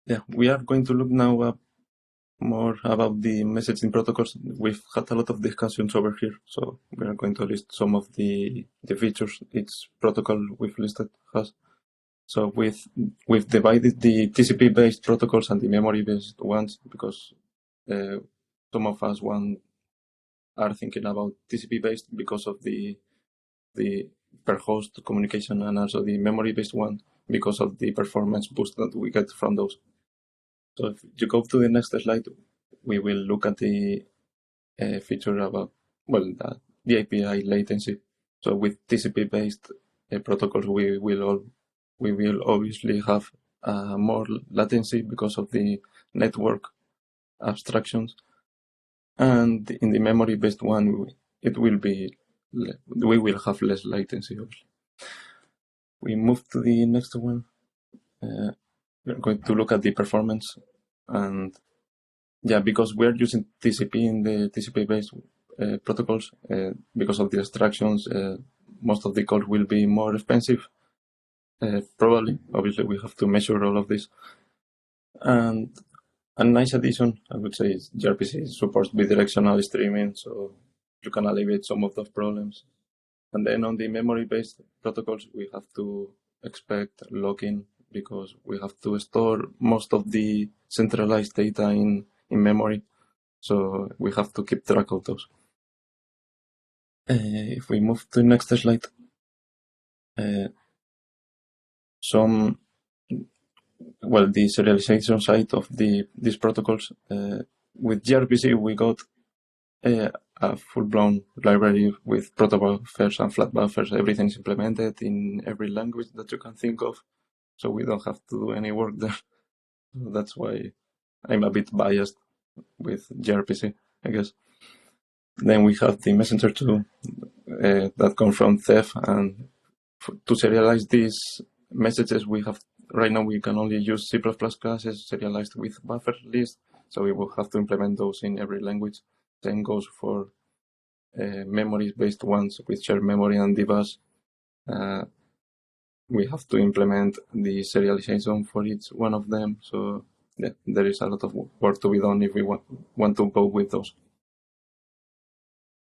Yeah, we are going to look now more about the messaging protocols. We've had a lot of discussions over here, so we are going to list some of the features each protocol we've listed has. So we've divided the TCP-based protocols and the memory-based ones because some of us are thinking about TCP-based because of the per host communication and also the memory-based one because of the performance boost that we get from those. So if you go to the next slide, we will look at the feature about, well, the API latency. So with TCP-based protocols, we will obviously have more latency because of the network abstractions. And in the memory-based one, we will have less latency, obviously. We move to the next one. We're going to look at the performance, and yeah, because we're using TCP in the TCP-based protocols, because of the abstractions, most of the code will be more expensive. Probably, obviously, we have to measure all of this. And a nice addition, I would say, is gRPC supports bidirectional streaming, so you can alleviate some of those problems. And then on the memory-based protocols, we have to expect locking because we have to store most of the centralized data in memory. So we have to keep track of those. If we move to the next slide, the serialization side of these protocols. With gRPC, we got a full-blown library with proto buffers and flat buffers. Everything is implemented in every language that you can think of, so we don't have to do any work there. So that's why I'm a bit biased with gRPC, I guess. Then we have the messenger too that come from Ceph, and to serialize these messages, right now we can only use C++ classes serialized with buffer list, so we will have to implement those in every language. Same goes for memory-based ones with shared memory and dbus. We have to implement the serialization for each one of them, so yeah, there is a lot of work to be done if we want to go with those.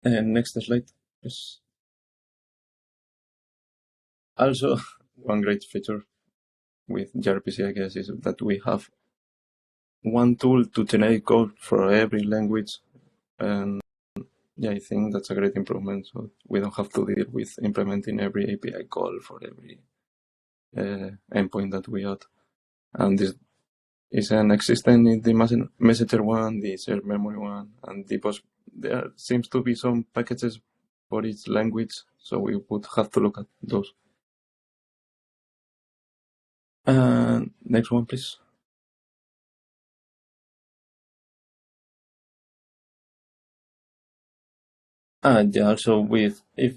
And next slide, please. Also, one great feature with gRPC, I guess, is that we have one tool to generate code for every language. And yeah, I think that's a great improvement. So we don't have to deal with implementing every API call for every endpoint that we add. And this is an existing in the messenger one, the shared memory one, and there seems to be some packages for each language, so we would have to look at those. Next one, please. And yeah, also if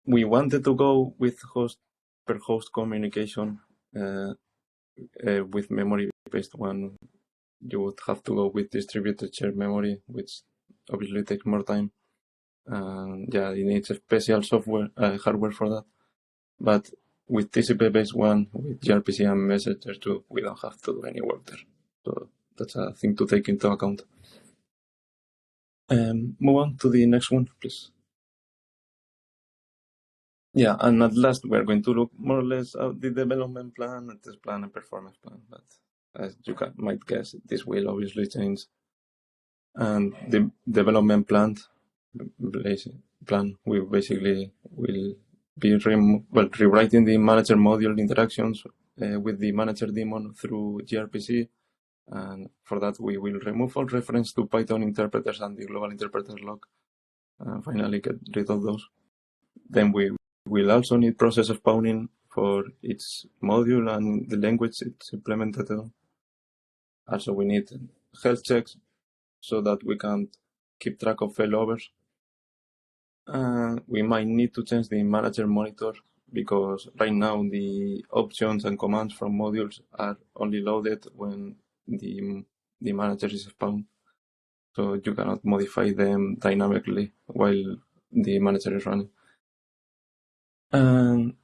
we wanted to go with host per host communication with memory-based one, you would have to go with distributed shared memory, which obviously takes more time. Yeah, it needs a special hardware for that. But with TCP-based one, with gRPC and Messenger 2, we don't have to do any work there. So that's a thing to take into account. Move on to the next one, please. Yeah, and at last, we're going to look more or less at the development plan, and test plan, and performance plan. But as you might guess, this will obviously change. And the development plan, we basically will be rewriting the manager module interactions with the manager daemon through gRPC. And for that, we will remove all reference to Python interpreters and the global interpreter log, and finally get rid of those. Then we will also need process spawning for each module and the language it's implemented on. Also, we need health checks so that we can keep track of failovers. We might need to change the manager monitor because right now the options and commands from modules are only loaded when the manager is spawned. So you cannot modify them dynamically while the manager is running. And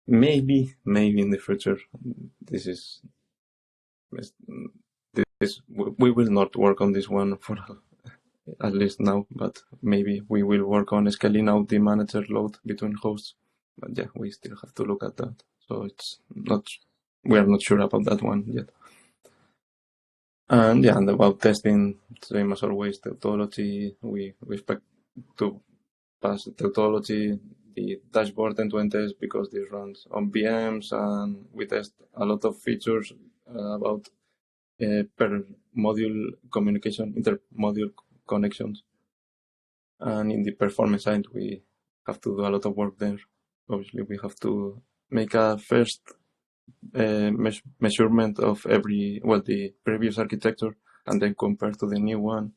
maybe in the future, we will not work on this one for at least now, but maybe we will work on scaling out the manager load between hosts. But yeah, we still have to look at that. So we are not sure about that one yet. And yeah, and about testing, same as always, tautology, we expect to pass tautology, the dashboard end-to-end test because this runs on VMs, and we test a lot of features about per module communication, inter-module connections. And in the performance side, we have to do a lot of work there. Obviously, we have to make a first measurement of the previous architecture and then compare to the new one.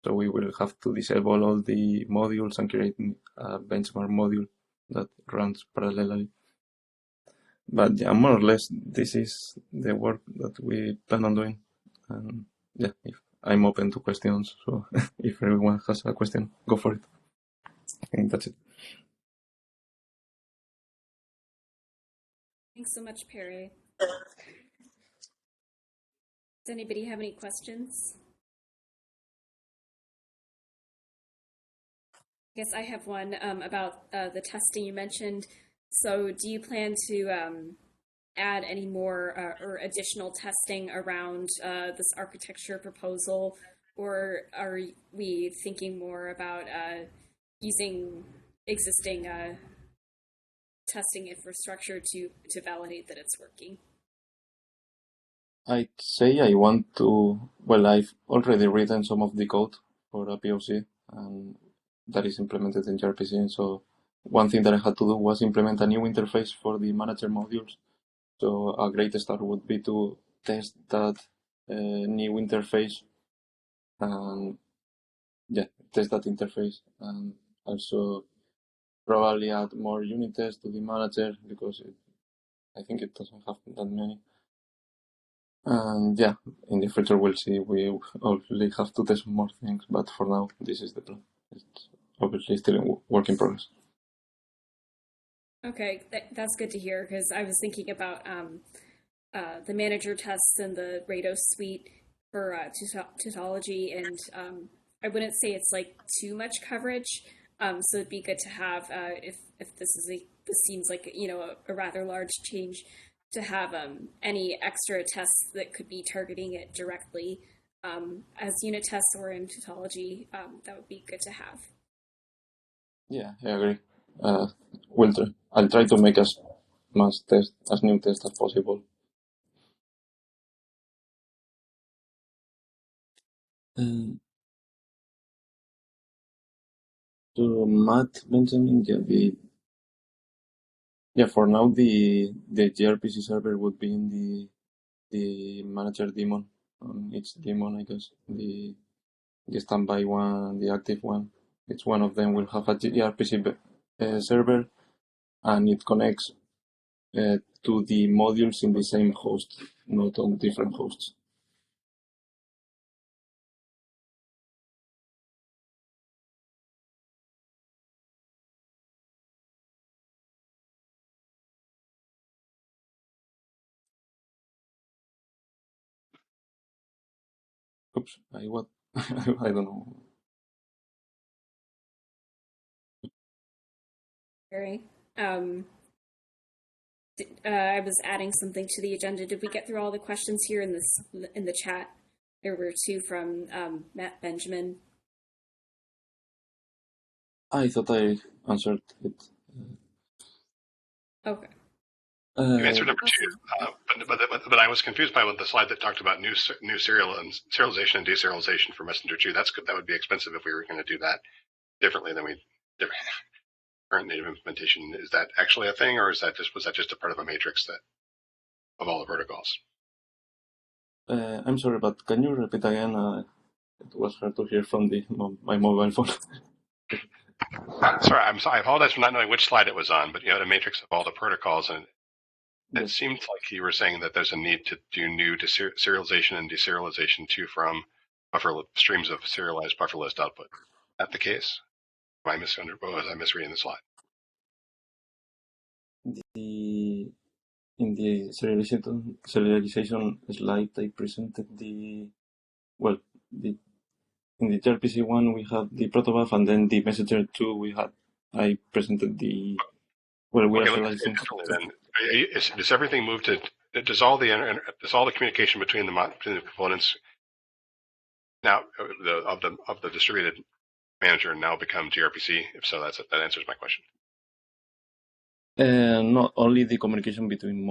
So we will have to disable all the modules and create a benchmark module that runs parallelly. But yeah, more or less, this is the work that we plan on doing. And yeah, I'm open to questions. So if everyone has a question, go for it. I think that's it. Thanks so much, Perry. Does anybody have any questions? I guess I have one about the testing you mentioned. So do you plan to add any more or additional testing around this architecture proposal, or are we thinking more about using existing testing infrastructure to validate that it's working? I'd say I want to, I've already written some of the code for a POC, and that is implemented in gRPC. So one thing that I had to do was implement a new interface for the manager modules. So a great start would be to test that new interface, and test that interface, and also probably add more unit tests to the manager because I think it doesn't have that many. And in the future we'll see. We obviously have to test more things, but for now this is the plan. It's obviously still in work in progress. Okay, that's good to hear, because I was thinking about the manager tests and the Rados suite for tautology, and I wouldn't say it's like too much coverage. So it'd be good to have if this seems like a rather large change, to have any extra tests that could be targeting it directly as unit tests or in tautology. That would be good to have. Yeah, I agree. I'll try to make as new tests as possible. So Matt mentioning for now the gRPC server would be in the manager daemon, on each daemon, I guess. The standby one, the active one. Each one of them will have a gRPC server, and it connects to the modules in the same host, not on different hosts. Oops, what? I don't know. Barry, I was adding something to the agenda. Did we get through all the questions here in the chat? There were two from Matt Benjamin. I thought I answered it. Okay. You answered number two, but I was confused by the slide that talked about new serialization and deserialization for Messenger 2. That would be expensive if we were going to do that differently than current native implementation. Is that actually a thing, or was that just a part of a matrix of all the protocols? I'm sorry, but can you repeat again? It was hard to hear from my mobile phone. Sorry, I apologize for not knowing which slide it was on, but you had a matrix of all the protocols, and it seemed like you were saying that there's a need to do new serialization and deserialization too from streams of serialized buffer list output. Is that the case? Was I misreading the slide? In the serialization slide, I presented in the gRPC one we had the protobuf, and then the Messenger 2 I presented we are serializing. Does everything move to? Does all the communication between the components now of the distributed manager now become gRPC? If so, that answers my question. Not only the communication between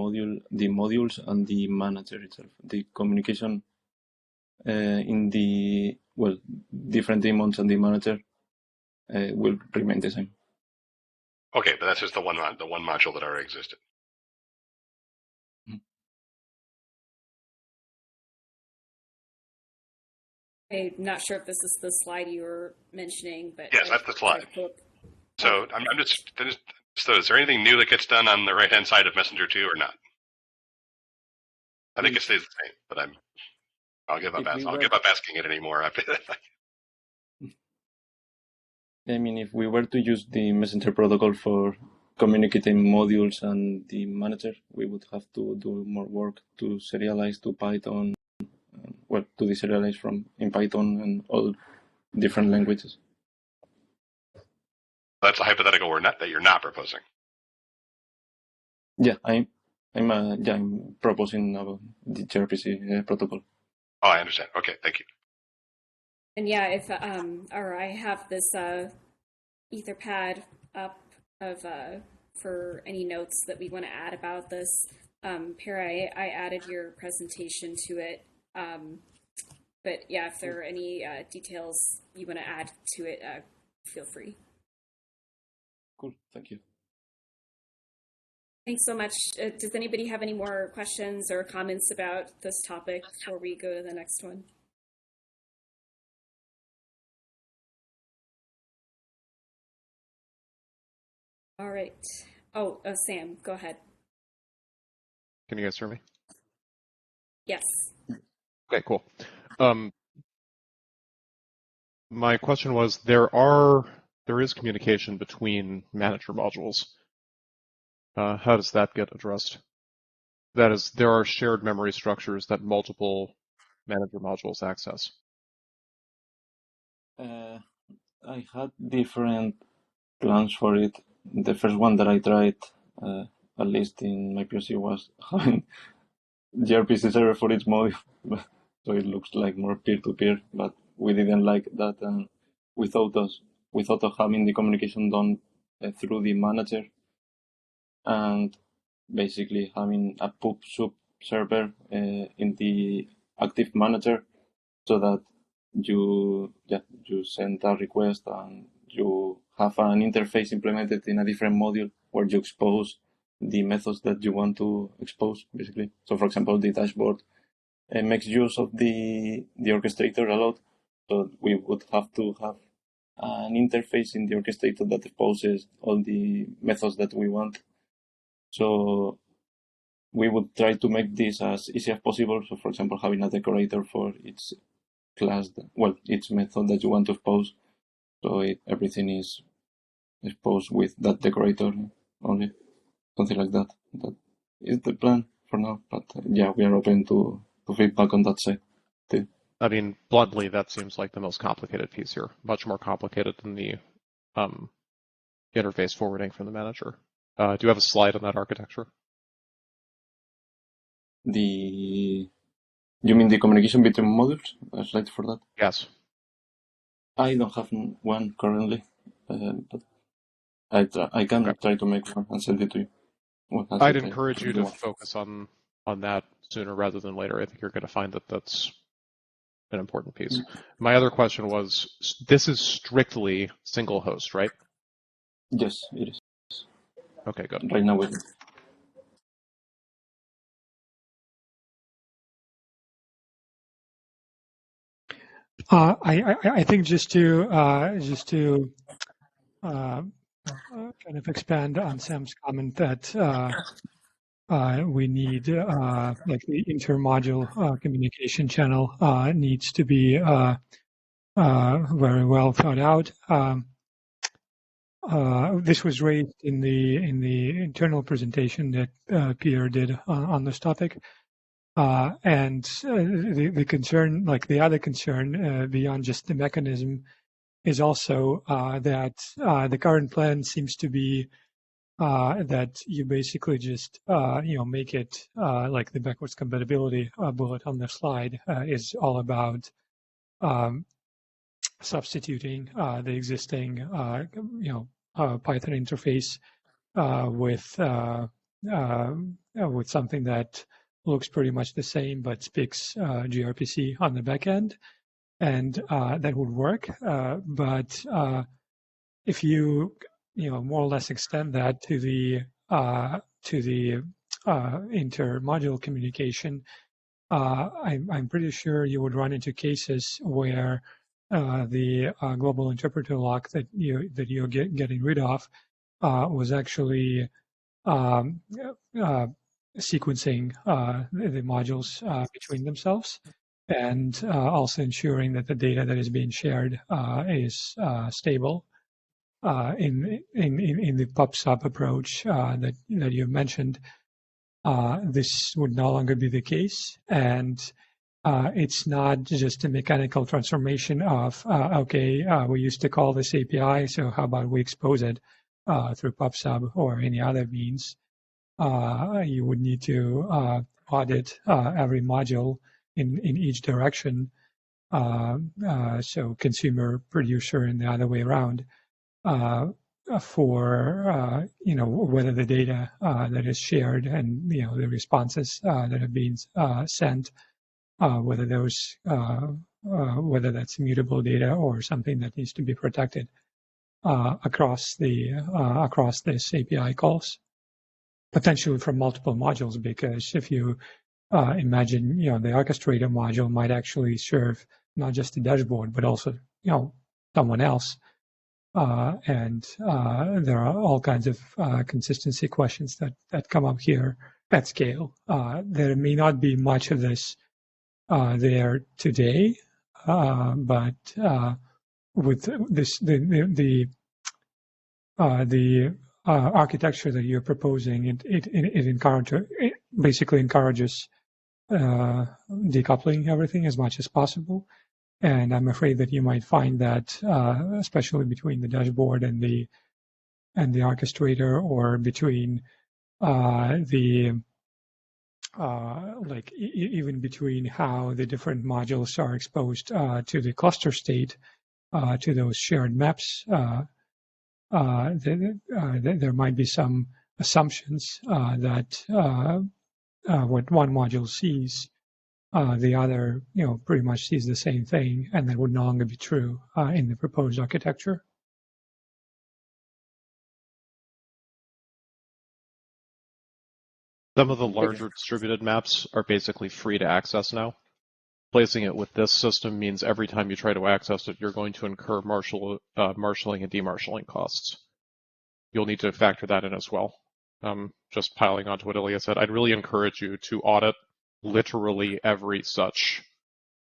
the modules and the manager itself. The communication in the different daemons and the manager will remain the same. Okay, but that's just the one module that already existed. I'm not sure if this is the slide you were mentioning, but yes, that's the slide. So I'm just. So is there anything new that gets done on the right-hand side of Messenger 2 or not? I think it stays the same, but I'll give up asking it anymore. I mean, if we were to use the Messenger protocol for communicating modules and the manager, we would have to do more work to serialize to Python, to deserialize in Python and all different languages. That's a hypothetical that you're not proposing. Yeah, I'm proposing the gRPC protocol. Oh, I understand. Okay, thank you. And yeah, if I have this Etherpad up of for any notes that we want to add about this. Pira, I added your presentation to it. But yeah, if there are any details you want to add to it, feel free. Cool, thank you. Thanks so much. Does anybody have any more questions or comments about this topic before we go to the next one? All right. Oh, Sam, go ahead. Can you guys hear me? Yes. Okay, cool. My question was, there is communication between manager modules. How does that get addressed? That is, there are shared memory structures that multiple manager modules access. I had different plans for it. The first one that I tried, at least in my POC, was having gRPC server for each module, so it looks like more peer-to-peer, but we didn't like that, and we thought of having the communication done through the manager, and basically having a pub sub server in the active manager, so that you send a request and you have an interface implemented in a different module where you expose the methods that you want to expose, basically. So, for example, the dashboard makes use of the orchestrator a lot. So we would have to have an interface in the orchestrator that exposes all the methods that we want. So we would try to make this as easy as possible. So, for example, having a decorator for each class, each method that you want to expose. So everything is exposed with that decorator only. Something like that. That is the plan for now. But yeah, we are open to feedback on that side too. I mean, bluntly, that seems like the most complicated piece here. Much more complicated than the interface forwarding from the manager. Do you have a slide on that architecture? You mean the communication between modules? A slide for that? Yes. I don't have one currently, but I can try to make one and send it to you. I'd encourage you to focus on that sooner rather than later. I think you're going to find that that's an important piece. My other question was, this is strictly single host, right? Yes, it is. Okay, good. Right now, it is. I think just to kind of expand on Sam's comment that we need like the intermodule communication channel needs to be very well thought out. This was raised in the internal presentation that Peter did on this topic. And the concern, like the other concern beyond just the mechanism, is also that the current plan seems to be that you basically just make it like the backwards compatibility bullet on the slide is all about substituting the existing Python interface with something that looks pretty much the same but speaks gRPC on the back end, and that would work. But if you more or less extend that to the inter-module communication, I'm pretty sure you would run into cases where the global interpreter lock that you're getting rid of was actually sequencing the modules between themselves, and also ensuring that the data that is being shared is stable. In the pub/sub approach that you mentioned, this would no longer be the case, and it's not just a mechanical transformation of we used to call this API, so how about we expose it through pub/sub or any other means. You would need to audit every module in each direction, so consumer, producer, and the other way around, for whether the data that is shared and the responses that are being sent, whether that's mutable data or something that needs to be protected across this API calls, potentially from multiple modules. Because if you imagine, the orchestrator module might actually serve not just the dashboard but also someone else. And there are all kinds of consistency questions that come up here at scale. There may not be much of this there today, but with this, the architecture that you're proposing, it basically encourages decoupling everything as much as possible. And I'm afraid that you might find that, especially between the dashboard and the orchestrator, or between even between how the different modules are exposed to the cluster state, to those shared maps, there might be some assumptions that what one module sees, the other, pretty much sees the same thing, and that would no longer be true in the proposed architecture. Some of the larger distributed maps are basically free to access now. Placing it with this system means every time you try to access it, you're going to incur marshalling and demarshalling costs. You'll need to factor that in as well. Just piling onto what Ilya said, I'd really encourage you to audit literally every such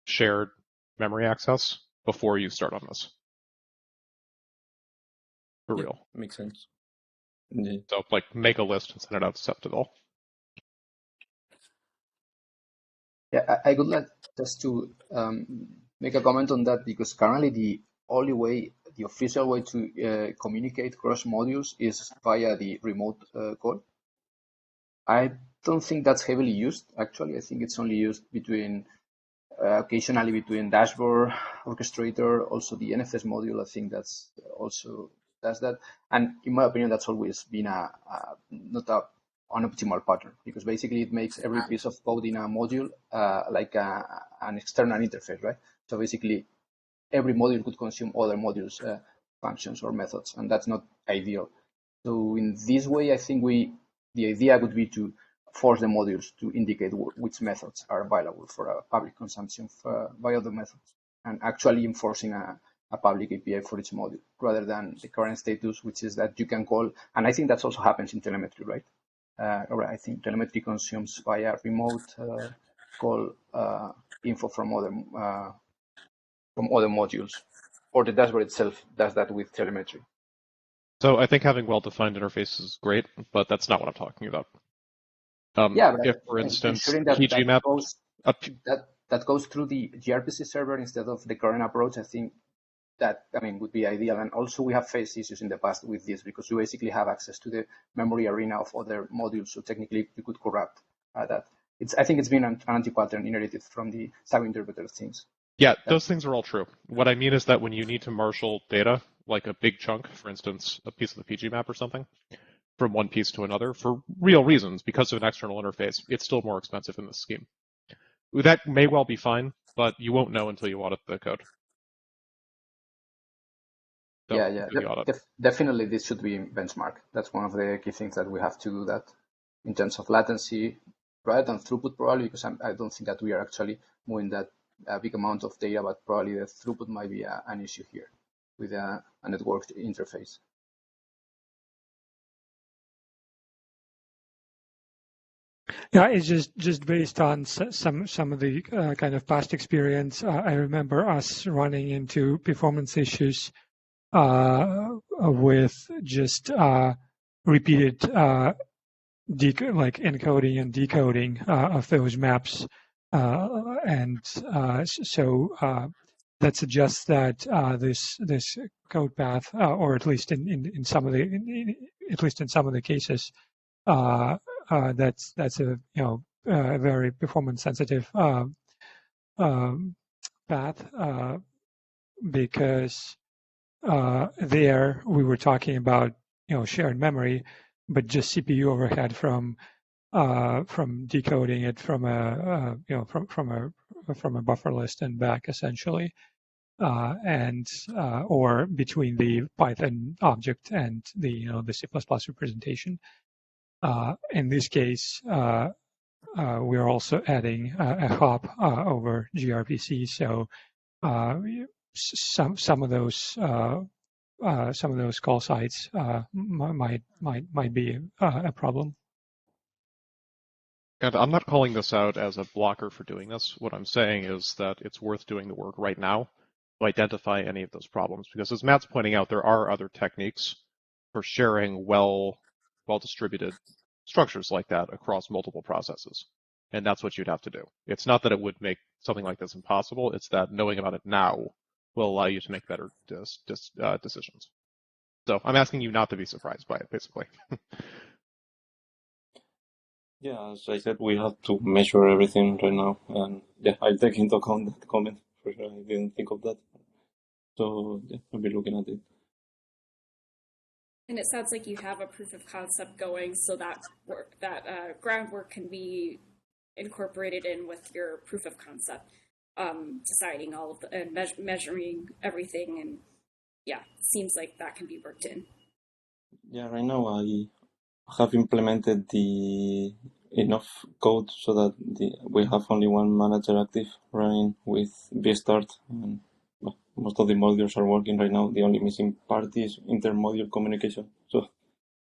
shared memory access before you start on this. For real. Makes sense. So, make a list and send it out to Ceph Developer. Yeah, I would like just to make a comment on that, because currently the official way to communicate cross modules is via the remote call. I don't think that's heavily used, actually. I think it's only used occasionally between dashboard, orchestrator, also the NFS module. I think that's also does that. And in my opinion, that's always been not an optimal pattern, because basically it makes every piece of code in a module like an external interface, right? So basically every module could consume other modules, functions or methods, and that's not ideal. So in this way, I think the idea would be to force the modules to indicate which methods are available for public consumption by other methods, and actually enforcing a public API for each module, rather than the current status, which is that you can call, and I think that also happens in telemetry, right? I think telemetry consumes via remote call info from other modules, or the dashboard itself does that with telemetry. So I think having well-defined interfaces is great, but that's not what I'm talking about. If, for instance, PG map that goes through the gRPC server instead of the current approach, I think that would be ideal. And also we have faced issues in the past with this, because you basically have access to the memory arena of other modules, so technically you could corrupt that. I think it's been an anti-pattern inherited from the sub-interpreter things. Yeah, those things are all true. What I mean is that when you need to marshal data, like a big chunk, for instance, a piece of the PG map or something, from one piece to another for real reasons because of an external interface, it's still more expensive in this scheme. That may well be fine, but you won't know until you audit the code. Definitely this should be benchmarked. That's one of the key things that we have to do that in terms of latency, rather than throughput probably, because I don't think that we are actually moving that big amount of data, but probably the throughput might be an issue here with a networked interface. Yeah, it's just based on some of the kind of past experience. I remember us running into performance issues with just repeated like encoding and decoding of those maps, so that suggests that this code path, or at least in some of the cases, that's a very performance sensitive path, because there we were talking about shared memory, but just CPU overhead from decoding it from a from a buffer list and back essentially, or between the Python object and the the C++ representation. In this case, we're also adding a hop over gRPC, so some of those call sites might be a problem. And I'm not calling this out as a blocker for doing this. What I'm saying is that it's worth doing the work right now to identify any of those problems, because as Matt's pointing out, there are other techniques for sharing well-distributed structures like that across multiple processes. And that's what you'd have to do. It's not that it would make something like this impossible. It's that knowing about it now will allow you to make better decisions. So I'm asking you not to be surprised by it, basically. Yeah, as I said, we have to measure everything right now. And yeah, I'll take into account that comment. For sure, I didn't think of that. So yeah, I'll be looking at it. And it sounds like you have a proof of concept going, so that groundwork can be incorporated in with your proof of concept, deciding all of the and measuring everything, and yeah, seems like that can be worked in. Yeah, right now I have implemented enough code so that we have only one manager active running with vstart, and most of the modules are working right now. The only missing part is inter-module communication. So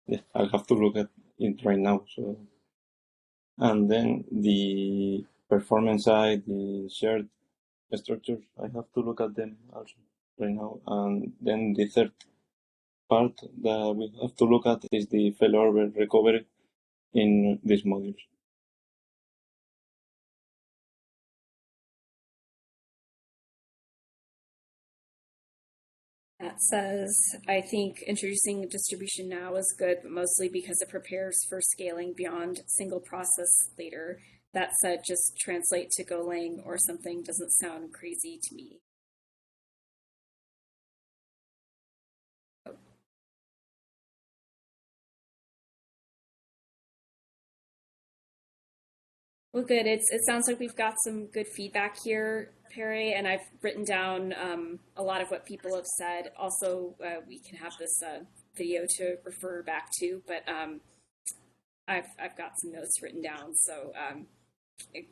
yeah, I'll have to look at it right now. So, and then the performance side, the shared structures, I have to look at them also right now. And then the third part that we have to look at is the failover recovery in these modules. That says, I think introducing distribution now is good, but mostly because it prepares for scaling beyond single process later. That said, just translate to Golang or something doesn't sound crazy to me. Well, good. It sounds like we've got some good feedback here, Perry, and I've written down a lot of what people have said. Also, we can have this video to refer back to, but I've got some notes written down. So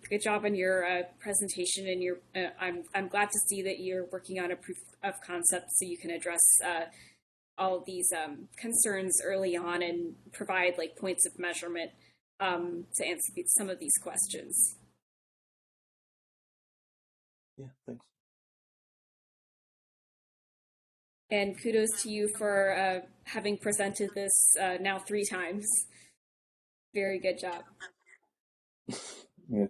good job on your presentation, and your I'm glad to see that you're working on a proof of concept so you can address all of these concerns early on and provide like points of measurement to answer some of these questions. Yeah, thanks. And kudos to you for having presented this now 3 times. Very good job. Yeah.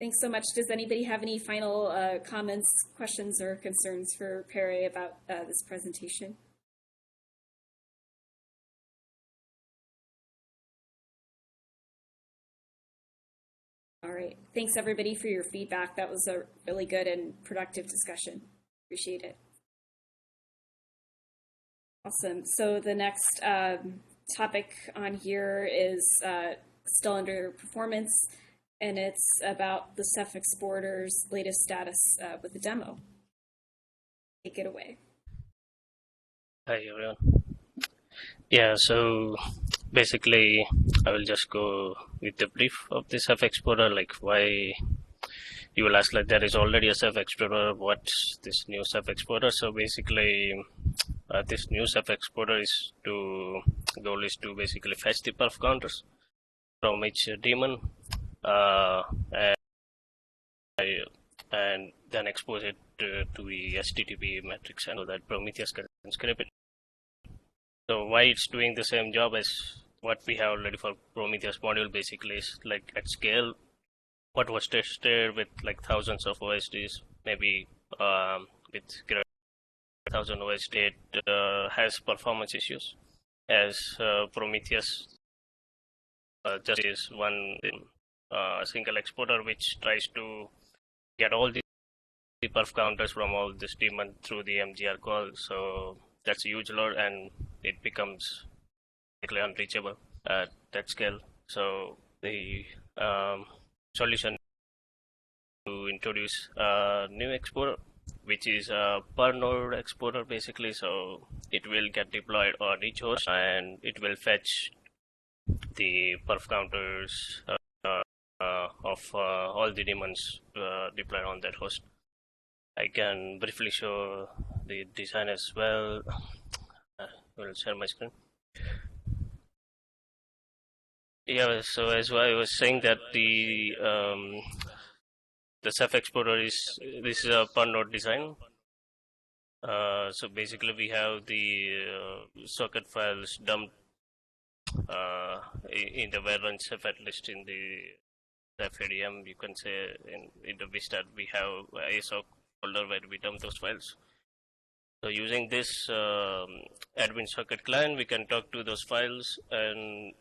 Thanks so much. Does anybody have any final comments, questions, or concerns for Perry about this presentation? All right. Thanks, everybody, for your feedback. That was a really good and productive discussion. Appreciate it. Awesome. So the next topic on here is still under performance, and it's about the Ceph exporter's latest status with the demo. Take it away. Hi everyone. Yeah, so basically I will just go with the brief of the Ceph Explorer, like why you will ask, like there is already a Ceph Explorer, what's this new Ceph Explorer? So basically this new Ceph Explorer goal is to basically fetch the perf counters from each daemon and then expose it to the HTTP metrics and so that Prometheus can scrape it. So why it's doing the same job as what we have already for Prometheus module basically is like at scale what was tested with like thousands of OSDs, maybe with 1,000 OSD, it has performance issues as Prometheus just is one single exporter which tries to get all the perf counters from all this daemon through the MGR call. So that's a huge load and it becomes basically unreachable at that scale. So the solution to introduce a new exporter, which is a per node exporter basically. So it will get deployed on each host and it will fetch the perf counters of all the daemons deployed on that host. I can briefly show the design as well. We'll share my screen. Yeah, so as I was saying that the Ceph Explorer this is a per node design. So basically we have the socket files dumped in the where run Ceph, at least in the Ceph ADM, you can say in the Vista we have a sock folder where we dump those files. So using this admin socket client, we can talk to those files and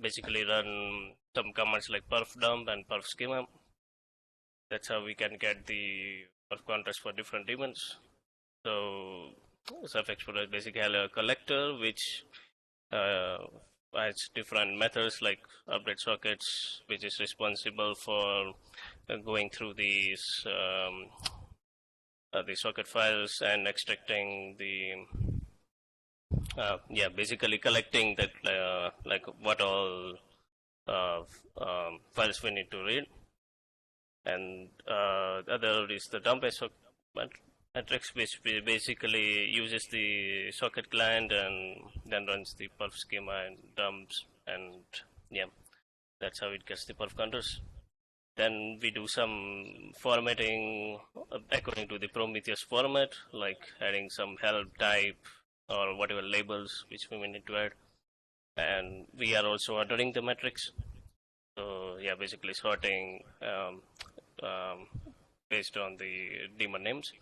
basically run some commands like perf dump and perf schema. That's how we can get the perf counters for different daemons. So Ceph Explorer basically has a collector which has different methods like update sockets, which is responsible for going through these the socket files and extracting the basically collecting that like what all files we need to read, and the other is the dump matrix, which basically uses the socket client and then runs the perf schema and dumps, and yeah, that's how it gets the perf counters. Then we do some formatting according to the Prometheus format, like adding some help type or whatever labels which we may need to add. And we are also ordering the metrics. So yeah, basically sorting based on the daemon names.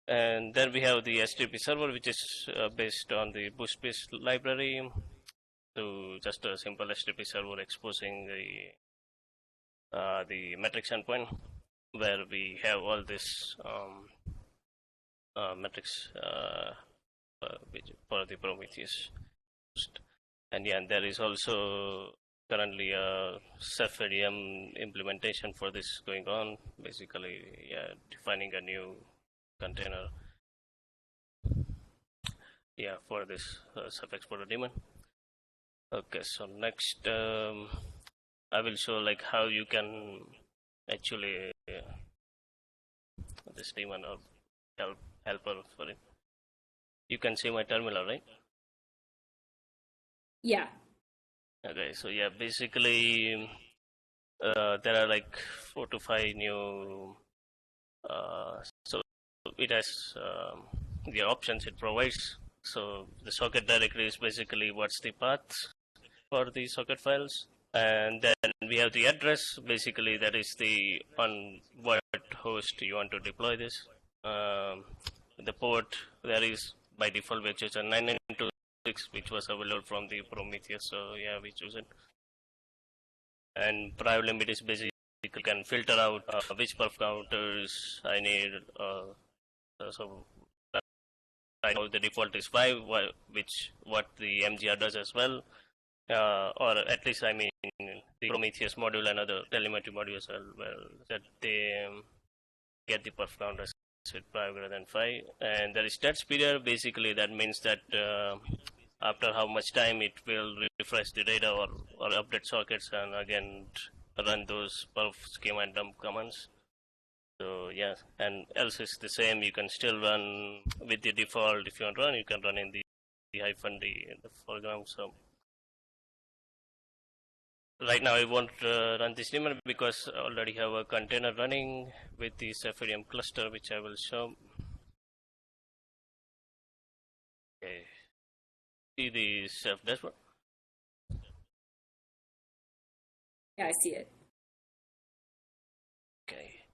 And then we have the HTTP server, which is based on the Boost-based library. So just a simple HTTP server exposing the metrics endpoint, where we have all this metrics for the Prometheus. And yeah, there is also currently a Ceph ADM implementation for this going on. Basically, yeah, defining a new container, yeah, for this Ceph Explorer daemon. Okay, so next I will show like how you can actually this daemon or helper for it. You can see my terminal, right? Yeah. Okay, so yeah, basically there are like 4 to 5 new so it has the options it provides. So the socket directory is basically what's the path for the socket files, and then we have the address, basically that is the on what host you want to deploy this. The port there is by default we choose a 9926, which was available from the Prometheus, so yeah, we choose it. And prior limit is basically you can filter out which perf counters I need. So right now the default is 5, which what the MGR does as well, or at least I mean the Prometheus module and other telemetry modules as well, that they get the perf count as with 5 greater than 5, and there is stats period. Basically, that means that after how much time it will refresh the data or update sockets and again run those perf schema and dump commands. So yeah, and else is the same. You can still run with the default. If you want to run, you can run in the -d in the program. So right now I won't run this daemon because I already have a container running with the Ceph cluster, which I will show. Okay. See the Ceph dashboard. Yeah, I see it. Okay.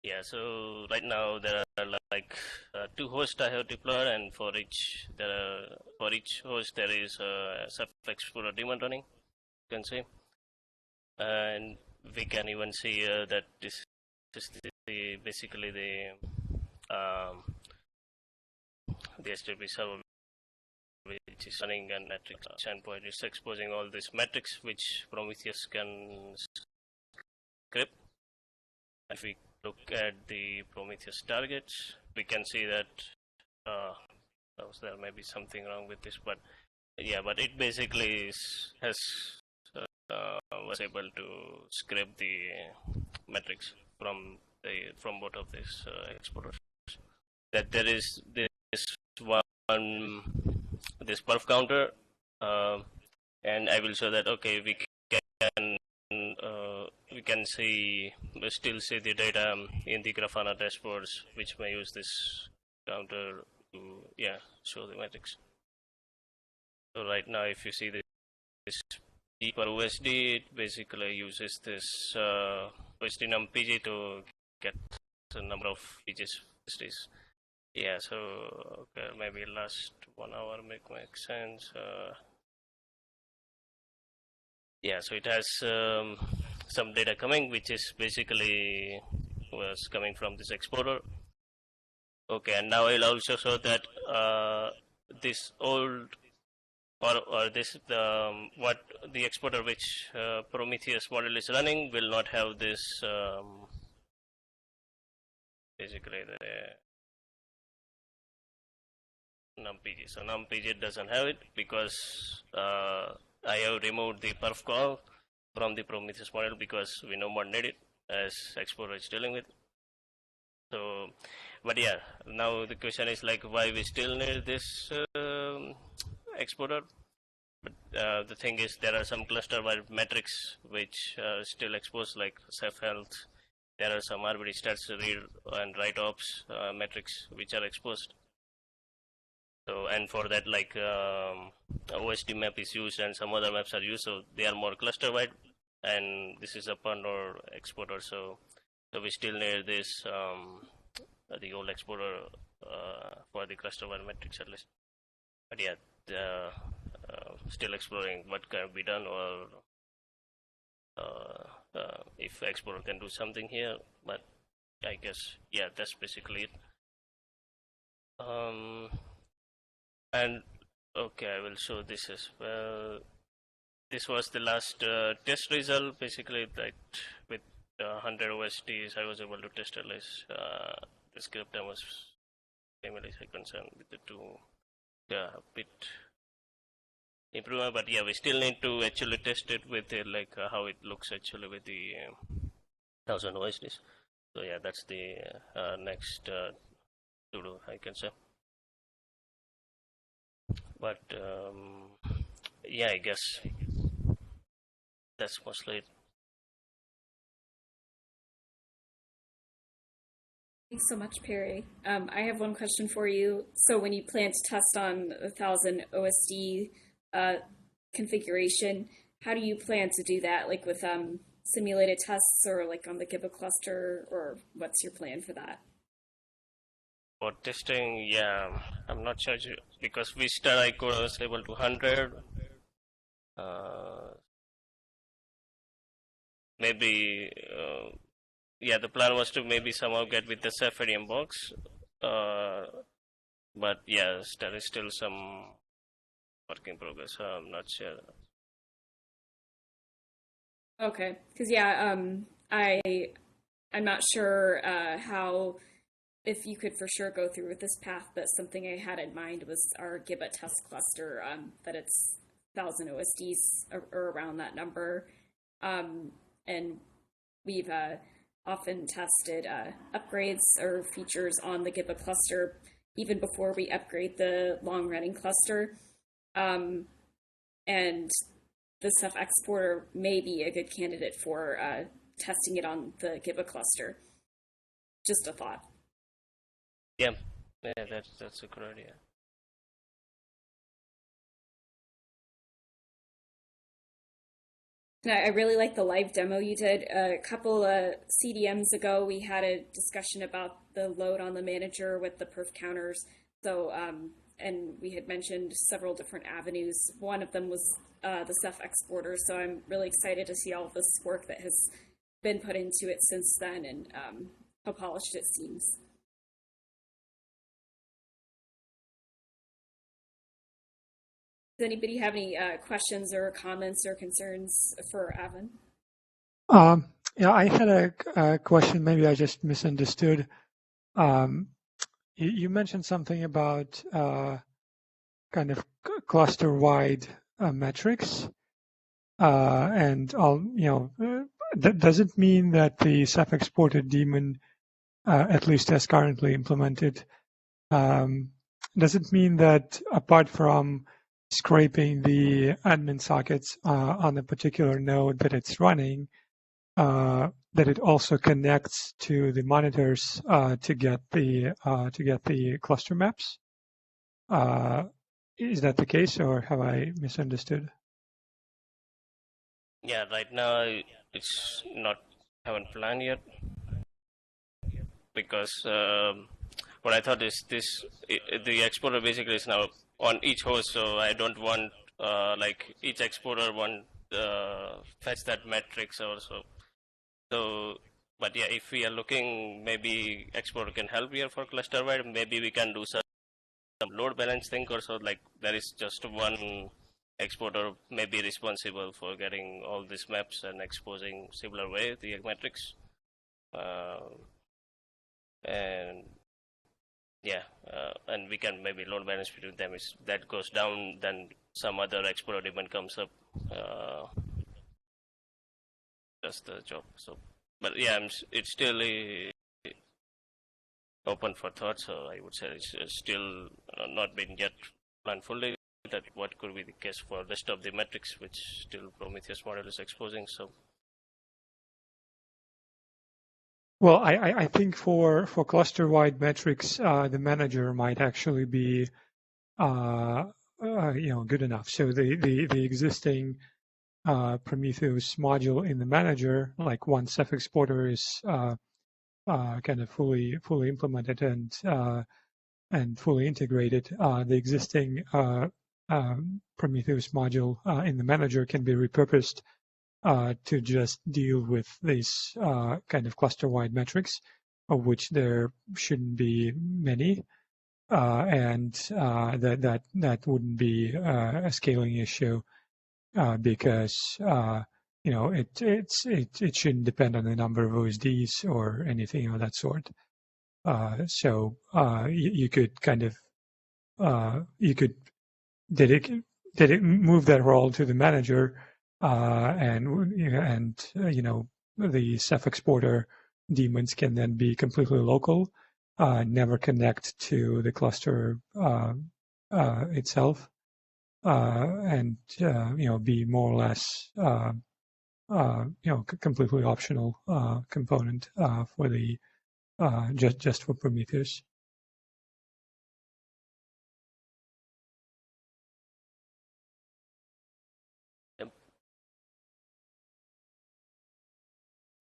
Yeah, so right now there are like 2 hosts I have deployed, and for each host there is a Ceph Explorer daemon running, you can see, and we can even see that this is basically the HTTP server which is running an metrics endpoint. It's exposing all these metrics which Prometheus can script. If we look at the Prometheus targets, we can see that there may be something wrong with this, but yeah, but it basically was able to scrape the metrics from both of these exporters. That there is this perf counter, and I will show that. Okay, we can still see the data in the Grafana dashboards, which may use this counter to show the metrics. So right now, if you see this P per OSD, it basically uses this OSD numpg to get the number of pages OSDs. Yeah, so okay, maybe last 1 hour make sense. Yeah, so it has some data coming, which is basically was coming from this exporter. Okay, and now I'll also show that this old or this what the exporter which Prometheus model is running will not have this basically the numpg. So numpg doesn't have it because I have removed the perf call from the Prometheus model because we no more need it as exporter is dealing with. So, but yeah, now the question is like why we still need this exporter. But the thing is, there are some cluster-wide metrics which are still exposed, like Ceph Health. There are some arbitrary stats, read and write ops metrics which are exposed. So, and for that, like OSD map is used and some other maps are used, so they are more cluster-wide. And this is a Pandora exporter, so we still need this the old exporter for the cluster-wide metrics at least. But yeah, still exploring what can be done, or if explorer can do something here. But I guess yeah, that's basically it. And okay, I will show this as well. This was the last test result. Basically, that with 100 OSDs, I was able to test at least the script. I was 10 milliseconds, and with the 2 bit improvement. But yeah, we still need to actually test it with like how it looks actually with the 1000 OSDs. So yeah, that's the next to do, I can say. But yeah, I guess that's mostly it. Thanks so much, Perry. I have one question for you. So when you plan to test on 1000 OSD configuration, how do you plan to do that? Like with simulated tests or like on the Giba cluster, or what's your plan for that? For testing, yeah, I'm not sure because we start I was able to 100. Maybe yeah, the plan was to maybe somehow get with the Ceph box. But yes, there is still some work in progress. So I'm not sure. Okay, because yeah, I'm not sure how, if you could for sure go through with this path, but something I had in mind was our Gibba test cluster, that it's 1,000 OSDs or around that number. And we've often tested upgrades or features on the Gibba cluster even before we upgrade the long-running cluster. And the Ceph exporter may be a good candidate for testing it on the Gibba cluster. Just a thought. Yeah, that's a good idea. I really like the live demo you did. A couple CDMs ago, we had a discussion about the load on the manager with the perf counters. So, and we had mentioned several different avenues. One of them was the Ceph exporter. So I'm really excited to see all of this work that has been put into it since then, and how polished it seems. Does anybody have any questions or comments or concerns for Evan? Yeah, I had a question. Maybe I just misunderstood. You mentioned something about kind of cluster-wide metrics, and does it mean that the Ceph exported daemon, at least as currently implemented, does it mean that apart from scraping the admin sockets on a particular node that it's running, that it also connects to the monitors to get the cluster maps? Is that the case, or have I misunderstood? Yeah, right now it's not haven't planned yet, because what I thought is the exporter basically is now on each host, so I don't want like each exporter want fetch that metrics also. So, but yeah, if we are looking, maybe exporter can help here for cluster wide. Maybe we can do some load balance thing or so. Like there is just one exporter may be responsible for getting all these maps and exposing similar way the metrics. And yeah, and we can maybe load balance between them. If that goes down, then some other exporter demand comes up. That's the job. So, but yeah, it's still open for thought. So I would say it's still not been yet planned fully. That what could be the case for rest of the metrics, which still Prometheus model is exposing. So. Well, I think for cluster-wide metrics, the manager might actually be, good enough. So the existing Prometheus module in the manager, like once Ceph exporter is kind of fully implemented and fully integrated, the existing Prometheus module in the manager can be repurposed to just deal with these kind of cluster-wide metrics, of which there shouldn't be many, and that wouldn't be a scaling issue because it shouldn't depend on the number of OSDs or anything of that sort. So you could kind of move that role to the manager. The Ceph exporter daemons can then be completely local, never connect to the cluster itself, and be more or less completely optional component for the just for Prometheus.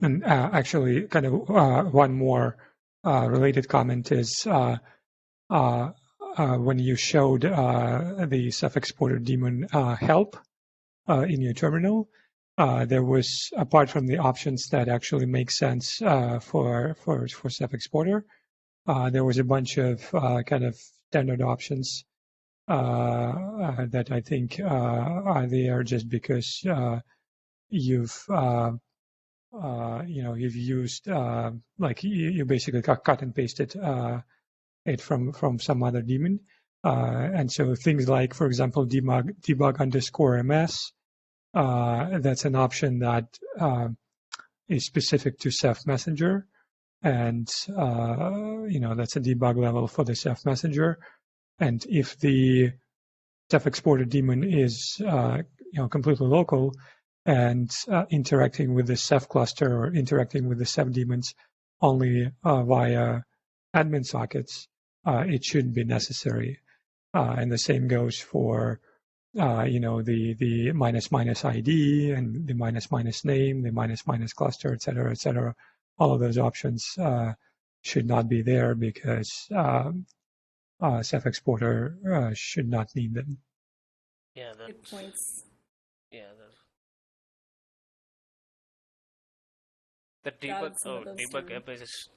And actually, kind of one more related comment is when you showed the Ceph exporter daemon help in your terminal, there was, apart from the options that actually make sense for Ceph exporter, there was a bunch of kind of standard options that I think are there just because you've you've used like you basically cut and pasted it from some other daemon. And so things like, for example, debug_ms, that's an option that is specific to Ceph Messenger. And, that's a debug level for the Ceph Messenger. And if the Ceph exporter daemon is, completely local and interacting with the Ceph cluster or interacting with the Ceph daemons only via admin sockets, it shouldn't be necessary. And the same goes for, the ---- ID and the ---- name, the ---- cluster, et cetera. All of those options should not be there because Ceph exporter should not need them. Yeah, Good that's points. yeah. The debug debug app is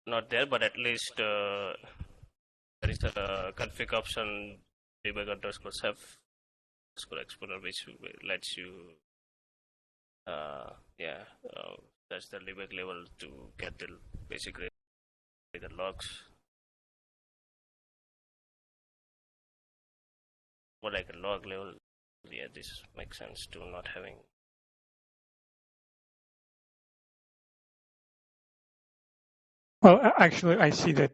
not there, but at least there is a config option debug_Ceph exporter which lets you that's the debug level to get the basically the logs, or like a log level. Yeah, this makes sense to not having. Well, actually, I see that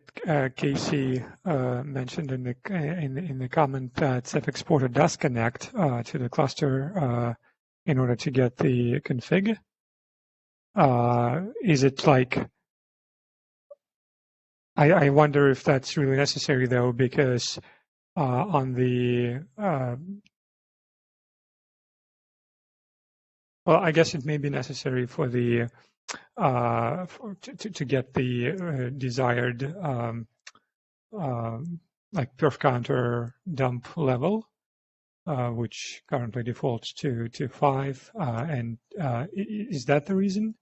Casey mentioned in the comment that Ceph exporter does connect to the cluster in order to get the config. Is it like? I wonder if that's really necessary though, because on the well, I guess it may be necessary for the to get the desired like perf counter dump level, which currently defaults to 5. And is that the reason,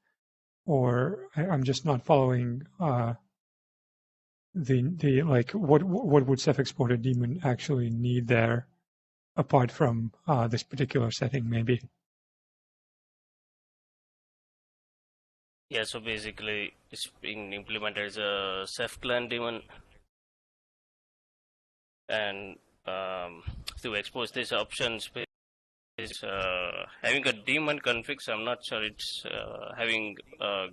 or I'm just not following the like what would Ceph exporter daemon actually need there, apart from this particular setting, maybe? Yeah, so basically it's being implemented as a Ceph clan daemon, and to expose these options is having a daemon config. So I'm not sure it's having a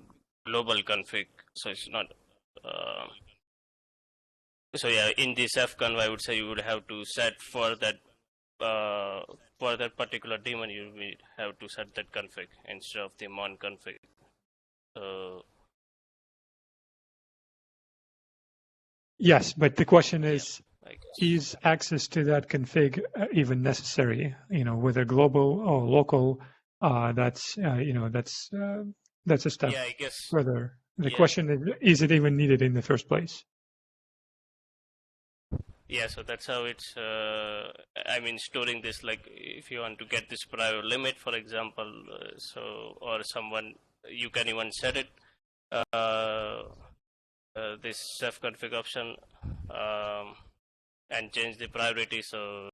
global config, so it's not. So yeah, in the Ceph conv, I would say you would have to set for that particular daemon. You will have to set that config instead of the mon config. Yes, but the question is access to that config even necessary? Whether global or local, that's a step Yeah, I guess. further. The question is it even needed in the first place? Yeah, so that's how it's, storing this, like if you want to get this prior limit, for example, or someone, you can even set it, this Ceph config option, and change the priority. So